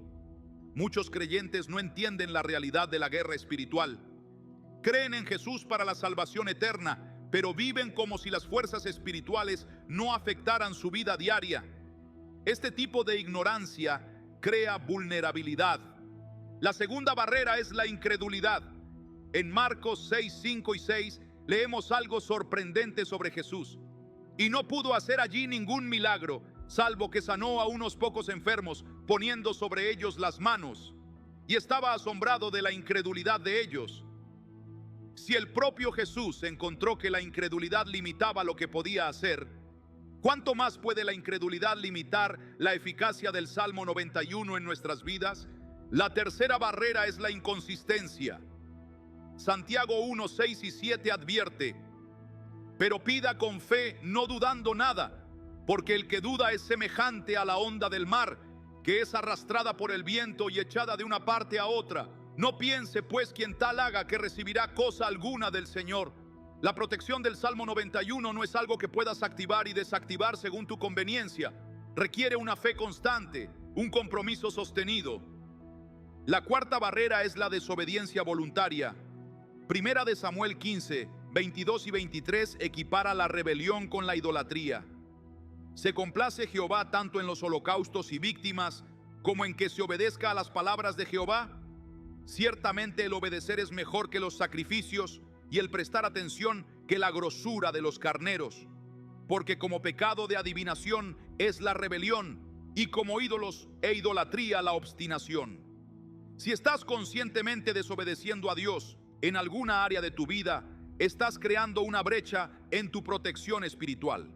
Muchos creyentes no entienden la realidad de la guerra espiritual. Creen en Jesús para la salvación eterna, pero viven como si las fuerzas espirituales no afectaran su vida diaria. Este tipo de ignorancia crea vulnerabilidad. La segunda barrera es la incredulidad. En Marcos 6:5 y 6 leemos algo sorprendente sobre Jesús. Y no pudo hacer allí ningún milagro, salvo que sanó a unos pocos enfermos, poniendo sobre ellos las manos. Y estaba asombrado de la incredulidad de ellos. Si el propio Jesús encontró que la incredulidad limitaba lo que podía hacer, ¿cuánto más puede la incredulidad limitar la eficacia del Salmo 91 en nuestras vidas? La tercera barrera es la inconsistencia. Santiago 1:6 y 7 advierte: pero pida con fe, no dudando nada, porque el que duda es semejante a la onda del mar, que es arrastrada por el viento y echada de una parte a otra. No piense pues quien tal haga que recibirá cosa alguna del Señor. La protección del Salmo 91 no es algo que puedas activar y desactivar según tu conveniencia. Requiere una fe constante, un compromiso sostenido. La cuarta barrera es la desobediencia voluntaria. Primera de Samuel 15, 22 y 23 equipara la rebelión con la idolatría. ¿Se complace Jehová tanto en los holocaustos y víctimas como en que se obedezca a las palabras de Jehová? Ciertamente el obedecer es mejor que los sacrificios y el prestar atención que la grosura de los carneros. Porque como pecado de adivinación es la rebelión, y como ídolos e idolatría la obstinación. Si estás conscientemente desobedeciendo a Dios en alguna área de tu vida, estás creando una brecha en tu protección espiritual.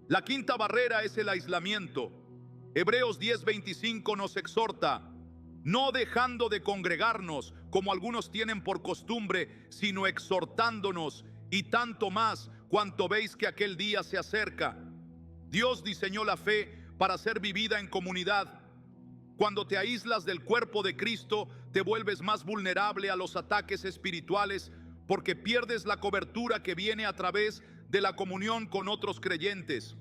La quinta barrera es el aislamiento. Hebreos 10:25 nos exhorta: no dejando de congregarnos, como algunos tienen por costumbre, sino exhortándonos, y tanto más cuanto veis que aquel día se acerca. Dios diseñó la fe para ser vivida en comunidad. Cuando te aíslas del cuerpo de Cristo, te vuelves más vulnerable a los ataques espirituales, porque pierdes la cobertura que viene a través de la comunión con otros creyentes.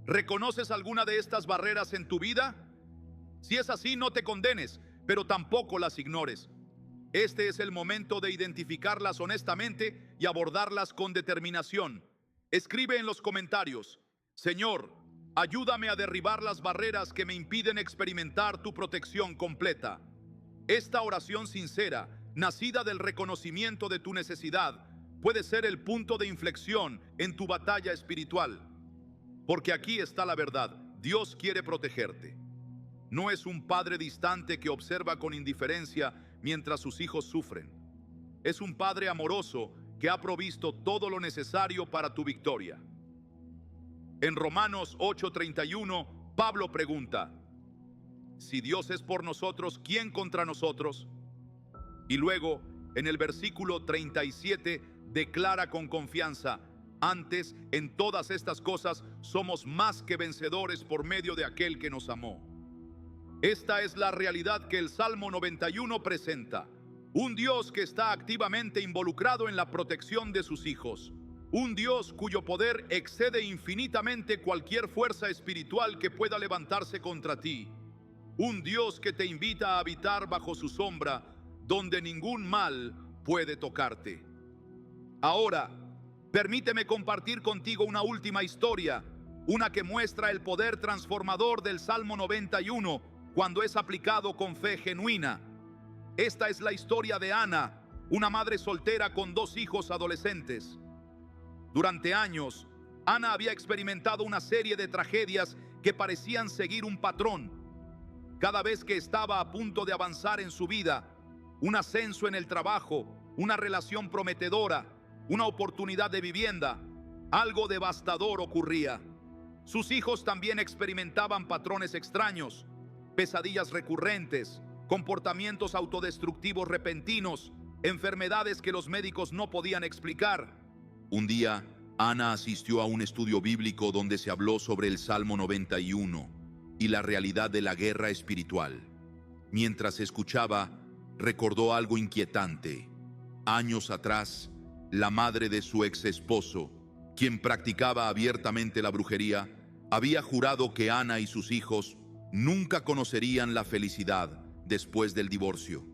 ¿Reconoces alguna de estas barreras en tu vida? Si es así, no te condenes, pero tampoco las ignores. Este es el momento de identificarlas honestamente y abordarlas con determinación. Escribe en los comentarios: Señor, ayúdame a derribar las barreras que me impiden experimentar tu protección completa. Esta oración sincera, nacida del reconocimiento de tu necesidad, puede ser el punto de inflexión en tu batalla espiritual. Porque aquí está la verdad: Dios quiere protegerte. No es un padre distante que observa con indiferencia mientras sus hijos sufren. Es un padre amoroso que ha provisto todo lo necesario para tu victoria. En Romanos 8:31, Pablo pregunta: si Dios es por nosotros, ¿quién contra nosotros? Y luego, en el versículo 37, declara con confianza: antes, en todas estas cosas, somos más que vencedores por medio de aquel que nos amó. Esta es la realidad que el Salmo 91 presenta: un Dios que está activamente involucrado en la protección de sus hijos. Un Dios cuyo poder excede infinitamente cualquier fuerza espiritual que pueda levantarse contra ti. Un Dios que te invita a habitar bajo su sombra, donde ningún mal puede tocarte. Ahora, permíteme compartir contigo una última historia, una que muestra el poder transformador del Salmo 91 cuando es aplicado con fe genuina. Esta es la historia de Ana, una madre soltera con 2 hijos adolescentes. Durante años, Ana había experimentado una serie de tragedias que parecían seguir un patrón. Cada vez que estaba a punto de avanzar en su vida, un ascenso en el trabajo, una relación prometedora, una oportunidad de vivienda, algo devastador ocurría. Sus hijos también experimentaban patrones extraños, pesadillas recurrentes, comportamientos autodestructivos repentinos, enfermedades que los médicos no podían explicar. Un día, Ana asistió a un estudio bíblico donde se habló sobre el Salmo 91 y la realidad de la guerra espiritual. Mientras escuchaba, recordó algo inquietante. Años atrás, la madre de su ex esposo, quien practicaba abiertamente la brujería, había jurado que Ana y sus hijos nunca conocerían la felicidad después del divorcio.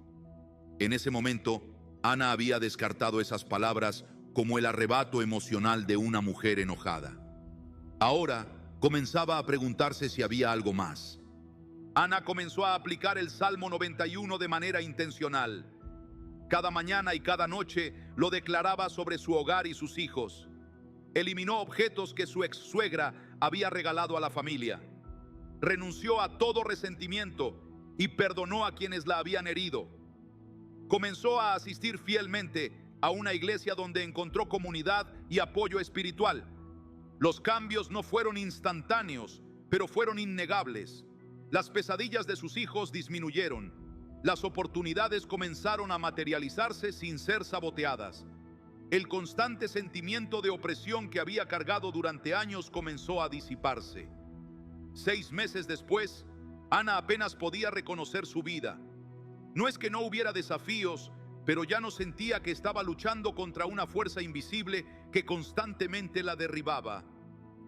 En ese momento, Ana había descartado esas palabras como el arrebato emocional de una mujer enojada. Ahora comenzaba a preguntarse si había algo más. Ana comenzó a aplicar el Salmo 91 de manera intencional. Cada mañana y cada noche lo declaraba sobre su hogar y sus hijos. Eliminó objetos que su ex suegra había regalado a la familia. Renunció a todo resentimiento y perdonó a quienes la habían herido. Comenzó a asistir fielmente a una iglesia donde encontró comunidad y apoyo espiritual. Los cambios no fueron instantáneos, pero fueron innegables. Las pesadillas de sus hijos disminuyeron. Las oportunidades comenzaron a materializarse sin ser saboteadas. El constante sentimiento de opresión que había cargado durante años comenzó a disiparse. 6 meses después, Ana apenas podía reconocer su vida. No es que no hubiera desafíos, pero ya no sentía que estaba luchando contra una fuerza invisible que constantemente la derribaba.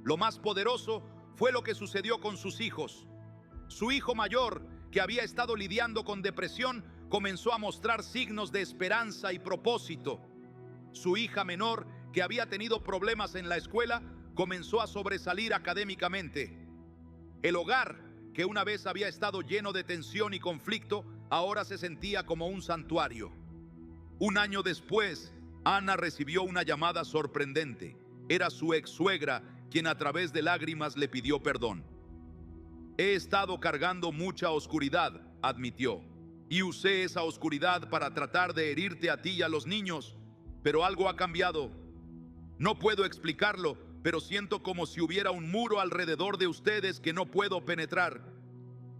Lo más poderoso fue lo que sucedió con sus hijos. Su hijo mayor, que había estado lidiando con depresión, comenzó a mostrar signos de esperanza y propósito. Su hija menor, que había tenido problemas en la escuela, comenzó a sobresalir académicamente. El hogar, que una vez había estado lleno de tensión y conflicto, ahora se sentía como un santuario. Un año después, Ana recibió una llamada sorprendente. Era su ex suegra quien a través de lágrimas le pidió perdón. He estado cargando mucha oscuridad, admitió, y usé esa oscuridad para tratar de herirte a ti y a los niños, pero algo ha cambiado. No puedo explicarlo, pero siento como si hubiera un muro alrededor de ustedes que no puedo penetrar.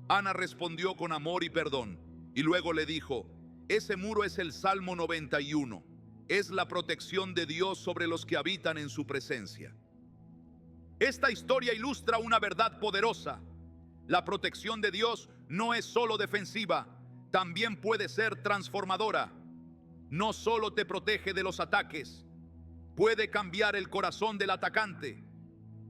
Ana respondió con amor y perdón, y luego le dijo: ese muro es el Salmo 91, es la protección de Dios sobre los que habitan en su presencia. Esta historia ilustra una verdad poderosa. La protección de Dios no es solo defensiva, también puede ser transformadora. No solo te protege de los ataques, puede cambiar el corazón del atacante.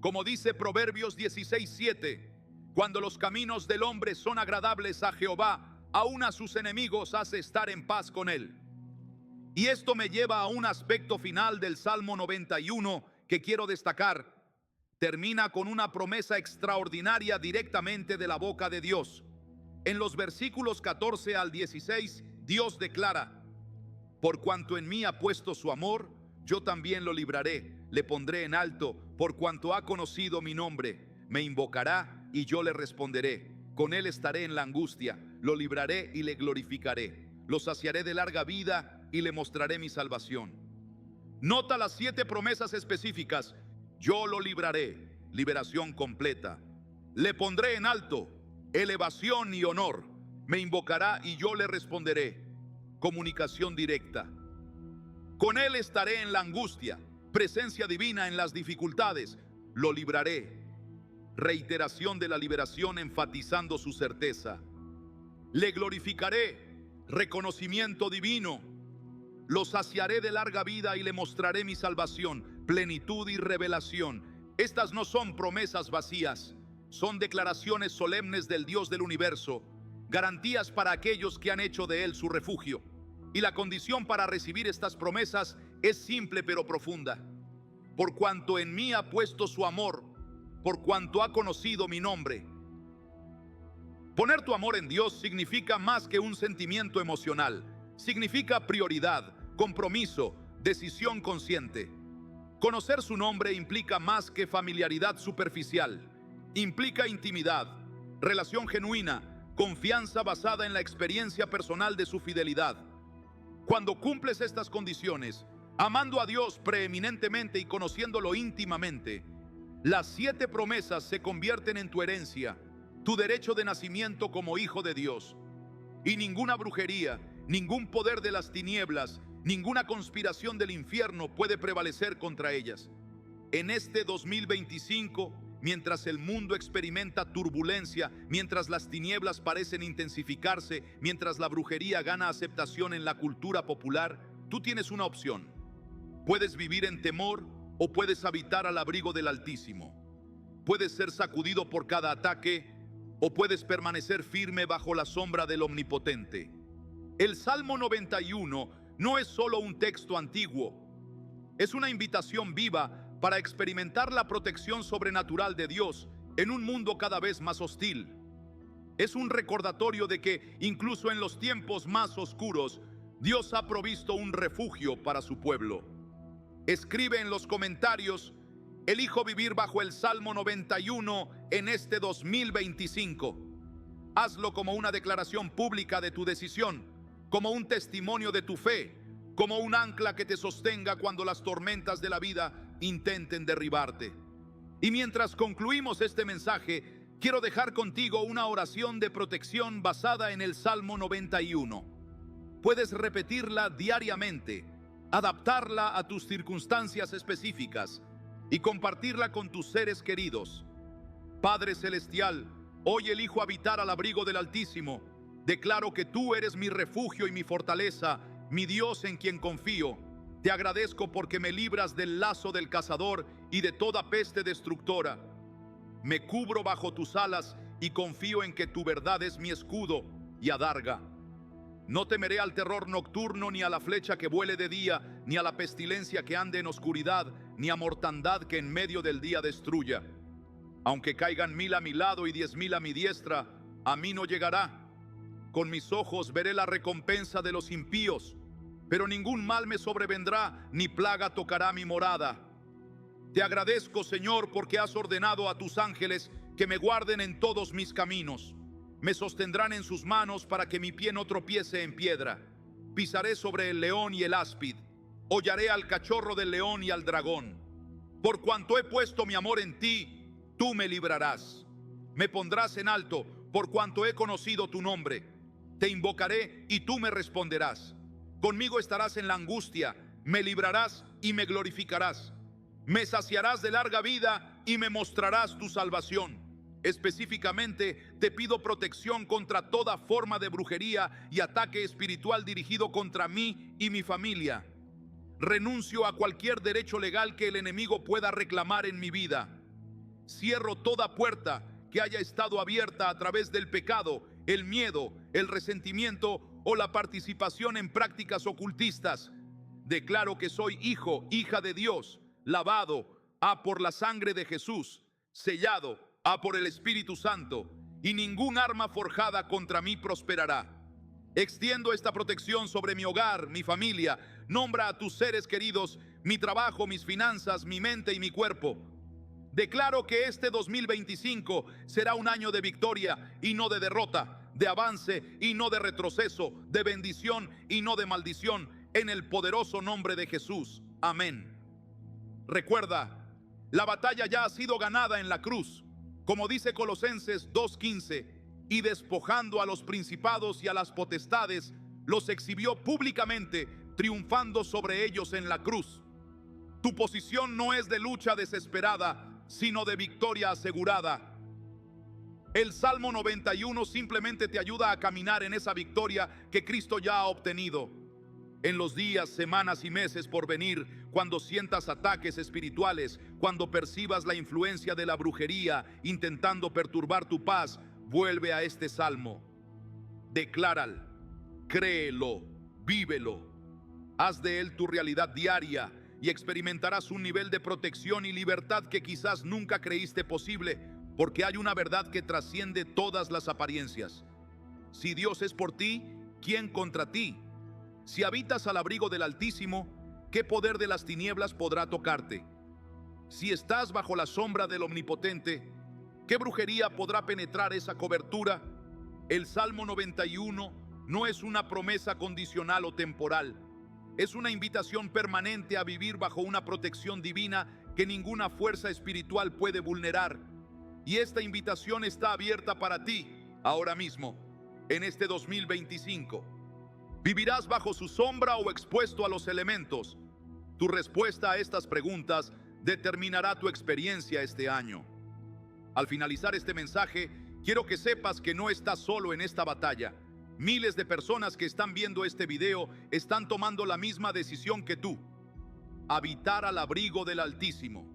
Como dice Proverbios 16:7, cuando los caminos del hombre son agradables a Jehová, aún a sus enemigos hace estar en paz con él. Y esto me lleva a un aspecto final del Salmo 91 que quiero destacar. Termina con una promesa extraordinaria directamente de la boca de Dios. En los versículos 14 al 16, Dios declara: por cuanto en mí ha puesto su amor, yo también lo libraré, le pondré en alto, por cuanto ha conocido mi nombre. Me invocará y yo le responderé. Con él estaré en la angustia, lo libraré y le glorificaré. Lo saciaré de larga vida y le mostraré mi salvación. Nota las 7 promesas específicas. Yo lo libraré, liberación completa. Le pondré en alto, elevación y honor. Me invocará y yo le responderé, comunicación directa. Con él estaré en la angustia, presencia divina en las dificultades. Lo libraré, reiteración de la liberación enfatizando su certeza. Le glorificaré, reconocimiento divino. Lo saciaré de larga vida y le mostraré mi salvación, plenitud y revelación. Estas no son promesas vacías, son declaraciones solemnes del Dios del universo, garantías para aquellos que han hecho de él su refugio. Y la condición para recibir estas promesas es simple pero profunda. Por cuanto en mí ha puesto su amor, por cuanto ha conocido mi nombre. Poner tu amor en Dios significa más que un sentimiento emocional. Significa prioridad, compromiso, decisión consciente. Conocer su nombre implica más que familiaridad superficial. Implica intimidad, relación genuina, confianza basada en la experiencia personal de su fidelidad. Cuando cumples estas condiciones, amando a Dios preeminentemente y conociéndolo íntimamente, las 7 promesas se convierten en tu herencia, tu derecho de nacimiento como hijo de Dios. Y ninguna brujería, ningún poder de las tinieblas, ninguna conspiración del infierno puede prevalecer contra ellas. En este 2025, mientras el mundo experimenta turbulencia, mientras las tinieblas parecen intensificarse, mientras la brujería gana aceptación en la cultura popular, tú tienes una opción. Puedes vivir en temor o puedes habitar al abrigo del Altísimo. Puedes ser sacudido por cada ataque o puedes permanecer firme bajo la sombra del Omnipotente. El Salmo 91 no es solo un texto antiguo, es una invitación viva para experimentar la protección sobrenatural de Dios en un mundo cada vez más hostil. Es un recordatorio de que incluso en los tiempos más oscuros, Dios ha provisto un refugio para su pueblo. Escribe en los comentarios: elijo vivir bajo el Salmo 91 en este 2025. Hazlo como una declaración pública de tu decisión, como un testimonio de tu fe, como un ancla que te sostenga cuando las tormentas de la vida intenten derribarte. Y mientras concluimos este mensaje, quiero dejar contigo una oración de protección basada en el Salmo 91. Puedes repetirla diariamente, adaptarla a tus circunstancias específicas y compartirla con tus seres queridos. Padre Celestial, hoy elijo habitar al abrigo del Altísimo. Declaro que tú eres mi refugio y mi fortaleza, mi Dios en quien confío. Te agradezco porque me libras del lazo del cazador y de toda peste destructora. Me cubro bajo tus alas y confío en que tu verdad es mi escudo y adarga. No temeré al terror nocturno, ni a la flecha que vuele de día, ni a la pestilencia que ande en oscuridad, ni a mortandad que en medio del día destruya. Aunque caigan 1000 a mi lado y 10,000 a mi diestra, a mí no llegará. Con mis ojos veré la recompensa de los impíos, pero ningún mal me sobrevendrá, ni plaga tocará mi morada. Te agradezco, Señor, porque has ordenado a tus ángeles que me guarden en todos mis caminos. Me sostendrán en sus manos para que mi pie no tropiece en piedra. Pisaré sobre el león y el áspid. Hollaré al cachorro del león y al dragón. Por cuanto he puesto mi amor en ti, tú me librarás. Me pondrás en alto por cuanto he conocido tu nombre. Te invocaré y tú me responderás. Conmigo estarás en la angustia, me librarás y me glorificarás. Me saciarás de larga vida y me mostrarás tu salvación. Específicamente, te pido protección contra toda forma de brujería y ataque espiritual dirigido contra mí y mi familia. Renuncio a cualquier derecho legal que el enemigo pueda reclamar en mi vida. Cierro toda puerta que haya estado abierta a través del pecado, el miedo, el resentimiento o la participación en prácticas ocultistas. Declaro que soy hijo, hija de Dios, lavado por la sangre de Jesús, sellado por el Espíritu Santo, y ningún arma forjada contra mí prosperará. Extiendo esta protección sobre mi hogar, mi familia. Nombra a tus seres queridos, mi trabajo, mis finanzas, mi mente y mi cuerpo. Declaro que este 2025 será un año de victoria y no de derrota, de avance y no de retroceso, de bendición y no de maldición, en el poderoso nombre de Jesús. Amén. Recuerda, la batalla ya ha sido ganada en la cruz, como dice Colosenses 2:15, y despojando a los principados y a las potestades, los exhibió públicamente, triunfando sobre ellos en la cruz. Tu posición no es de lucha desesperada, sino de victoria asegurada. El Salmo 91 simplemente te ayuda a caminar en esa victoria que Cristo ya ha obtenido. En los días, semanas y meses por venir, cuando sientas ataques espirituales, cuando percibas la influencia de la brujería intentando perturbar tu paz, vuelve a este salmo. Decláralo, créelo, vívelo. Haz de él tu realidad diaria y experimentarás un nivel de protección y libertad que quizás nunca creíste posible, porque hay una verdad que trasciende todas las apariencias. Si Dios es por ti, ¿quién contra ti? Si habitas al abrigo del Altísimo, ¿qué poder de las tinieblas podrá tocarte? Si estás bajo la sombra del Omnipotente, ¿qué brujería podrá penetrar esa cobertura? El Salmo 91 no es una promesa condicional o temporal. Es una invitación permanente a vivir bajo una protección divina que ninguna fuerza espiritual puede vulnerar. Y esta invitación está abierta para ti, ahora mismo, en este 2025. ¿Vivirás bajo su sombra o expuesto a los elementos? Tu respuesta a estas preguntas determinará tu experiencia este año. Al finalizar este mensaje, quiero que sepas que no estás solo en esta batalla. Miles de personas que están viendo este video están tomando la misma decisión que tú: habitar al abrigo del Altísimo.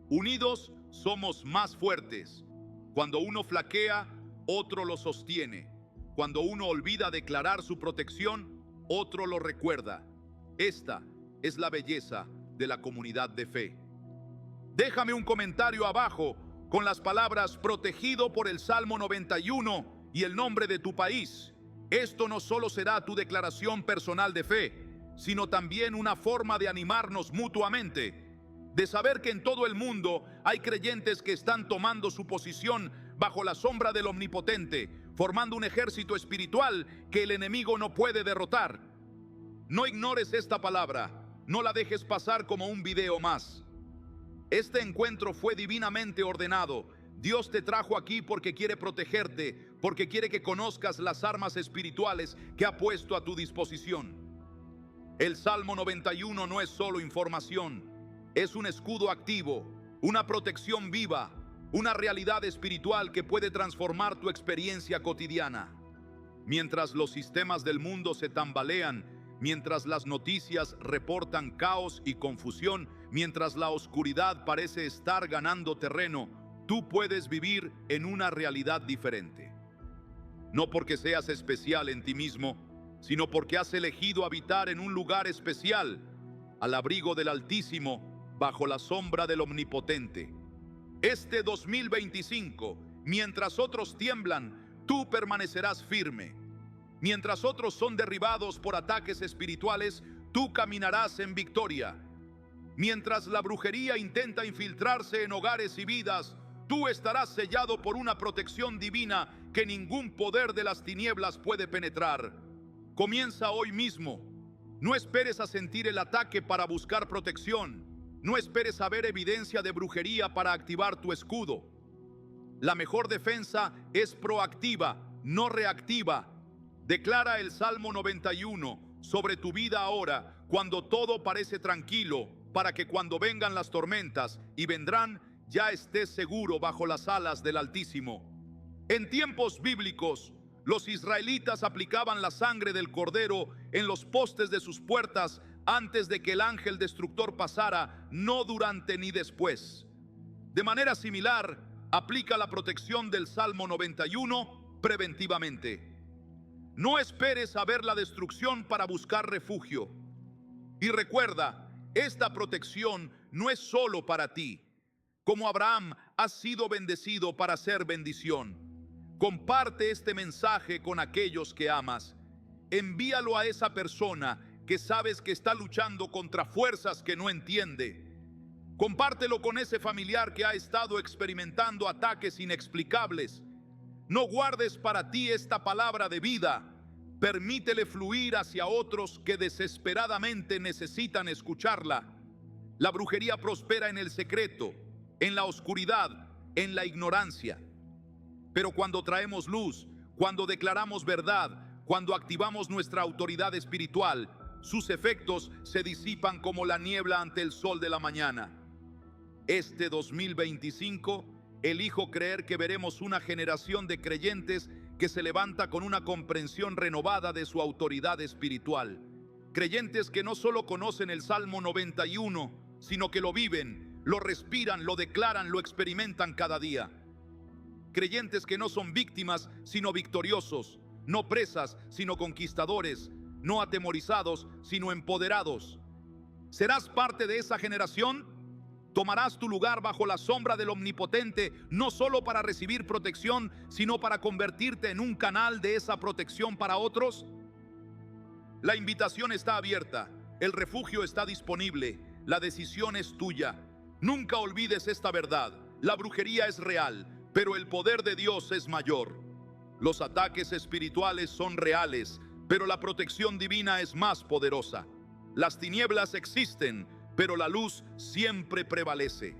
Unidos somos más fuertes. Cuando uno flaquea, otro lo sostiene. Cuando uno olvida declarar su protección, otro lo recuerda. Esta es la belleza de la comunidad de fe. Déjame un comentario abajo con las palabras protegido por el Salmo 91 y el nombre de tu país. Esto no solo será tu declaración personal de fe, sino también una forma de animarnos mutuamente, de saber que en todo el mundo hay creyentes que están tomando su posición bajo la sombra del Omnipotente, formando un ejército espiritual que el enemigo no puede derrotar. No ignores esta palabra, no la dejes pasar como un video más. Este encuentro fue divinamente ordenado. Dios te trajo aquí porque quiere protegerte, porque quiere que conozcas las armas espirituales que ha puesto a tu disposición. El Salmo 91 no es solo información, es un escudo activo, una protección viva, una realidad espiritual que puede transformar tu experiencia cotidiana. Mientras los sistemas del mundo se tambalean, mientras las noticias reportan caos y confusión, mientras la oscuridad parece estar ganando terreno, tú puedes vivir en una realidad diferente. No porque seas especial en ti mismo, sino porque has elegido habitar en un lugar especial, al abrigo del Altísimo, bajo la sombra del Omnipotente. Este 2025, mientras otros tiemblan, tú permanecerás firme. Mientras otros son derribados por ataques espirituales, tú caminarás en victoria. Mientras la brujería intenta infiltrarse en hogares y vidas, tú estarás sellado por una protección divina que ningún poder de las tinieblas puede penetrar. Comienza hoy mismo. No esperes a sentir el ataque para buscar protección. No esperes a ver evidencia de brujería para activar tu escudo. La mejor defensa es proactiva, no reactiva. Declara el Salmo 91 sobre tu vida ahora, cuando todo parece tranquilo, para que cuando vengan las tormentas, y vendrán, ya estés seguro bajo las alas del Altísimo. En tiempos bíblicos, los israelitas aplicaban la sangre del cordero en los postes de sus puertas antes de que el ángel destructor pasara, no durante ni después. De manera similar, aplica la protección del Salmo 91 preventivamente. No esperes a ver la destrucción para buscar refugio. Y recuerda, esta protección no es solo para ti. Como Abraham, has sido bendecido para ser bendición. Comparte este mensaje con aquellos que amas. Envíalo a esa persona que sabes que está luchando contra fuerzas que no entiende. Compártelo con ese familiar que ha estado experimentando ataques inexplicables. No guardes para ti esta palabra de vida. Permítele fluir hacia otros que desesperadamente necesitan escucharla. La brujería prospera en el secreto, en la oscuridad, en la ignorancia. Pero cuando traemos luz, cuando declaramos verdad, cuando activamos nuestra autoridad espiritual, sus efectos se disipan como la niebla ante el sol de la mañana. Este 2025, elijo creer que veremos una generación de creyentes que se levanta con una comprensión renovada de su autoridad espiritual. Creyentes que no solo conocen el Salmo 91, sino que lo viven, lo respiran, lo declaran, lo experimentan cada día. Creyentes que no son víctimas, sino victoriosos, no presas, sino conquistadores, no atemorizados, sino empoderados. ¿Serás parte de esa generación? Tomarás tu lugar bajo la sombra del Omnipotente, no solo para recibir protección, sino para convertirte en un canal de esa protección para otros. La invitación está abierta, el refugio está disponible, la decisión es tuya. Nunca olvides esta verdad: la brujería es real, pero el poder de Dios es mayor. Los ataques espirituales son reales, pero la protección divina es más poderosa. Las tinieblas existen, pero la luz siempre prevalece.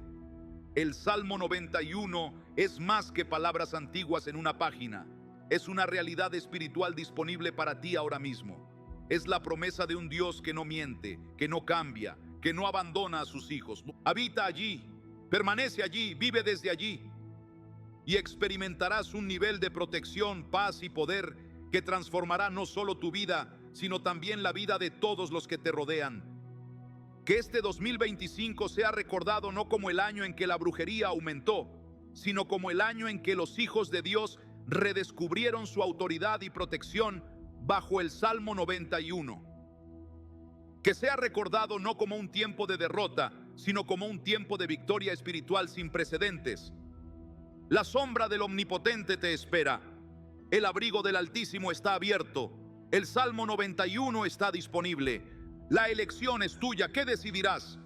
El Salmo 91 es más que palabras antiguas en una página. Es una realidad espiritual disponible para ti ahora mismo. Es la promesa de un Dios que no miente, que no cambia, que no abandona a sus hijos. Habita allí, permanece allí, vive desde allí. Y experimentarás un nivel de protección, paz y poder que transformará no solo tu vida, sino también la vida de todos los que te rodean. Que este 2025 sea recordado no como el año en que la brujería aumentó, sino como el año en que los hijos de Dios redescubrieron su autoridad y protección bajo el Salmo 91. Que sea recordado no como un tiempo de derrota, sino como un tiempo de victoria espiritual sin precedentes. La sombra del Omnipotente te espera. El abrigo del Altísimo está abierto. El Salmo 91 está disponible. La elección es tuya. ¿Qué decidirás?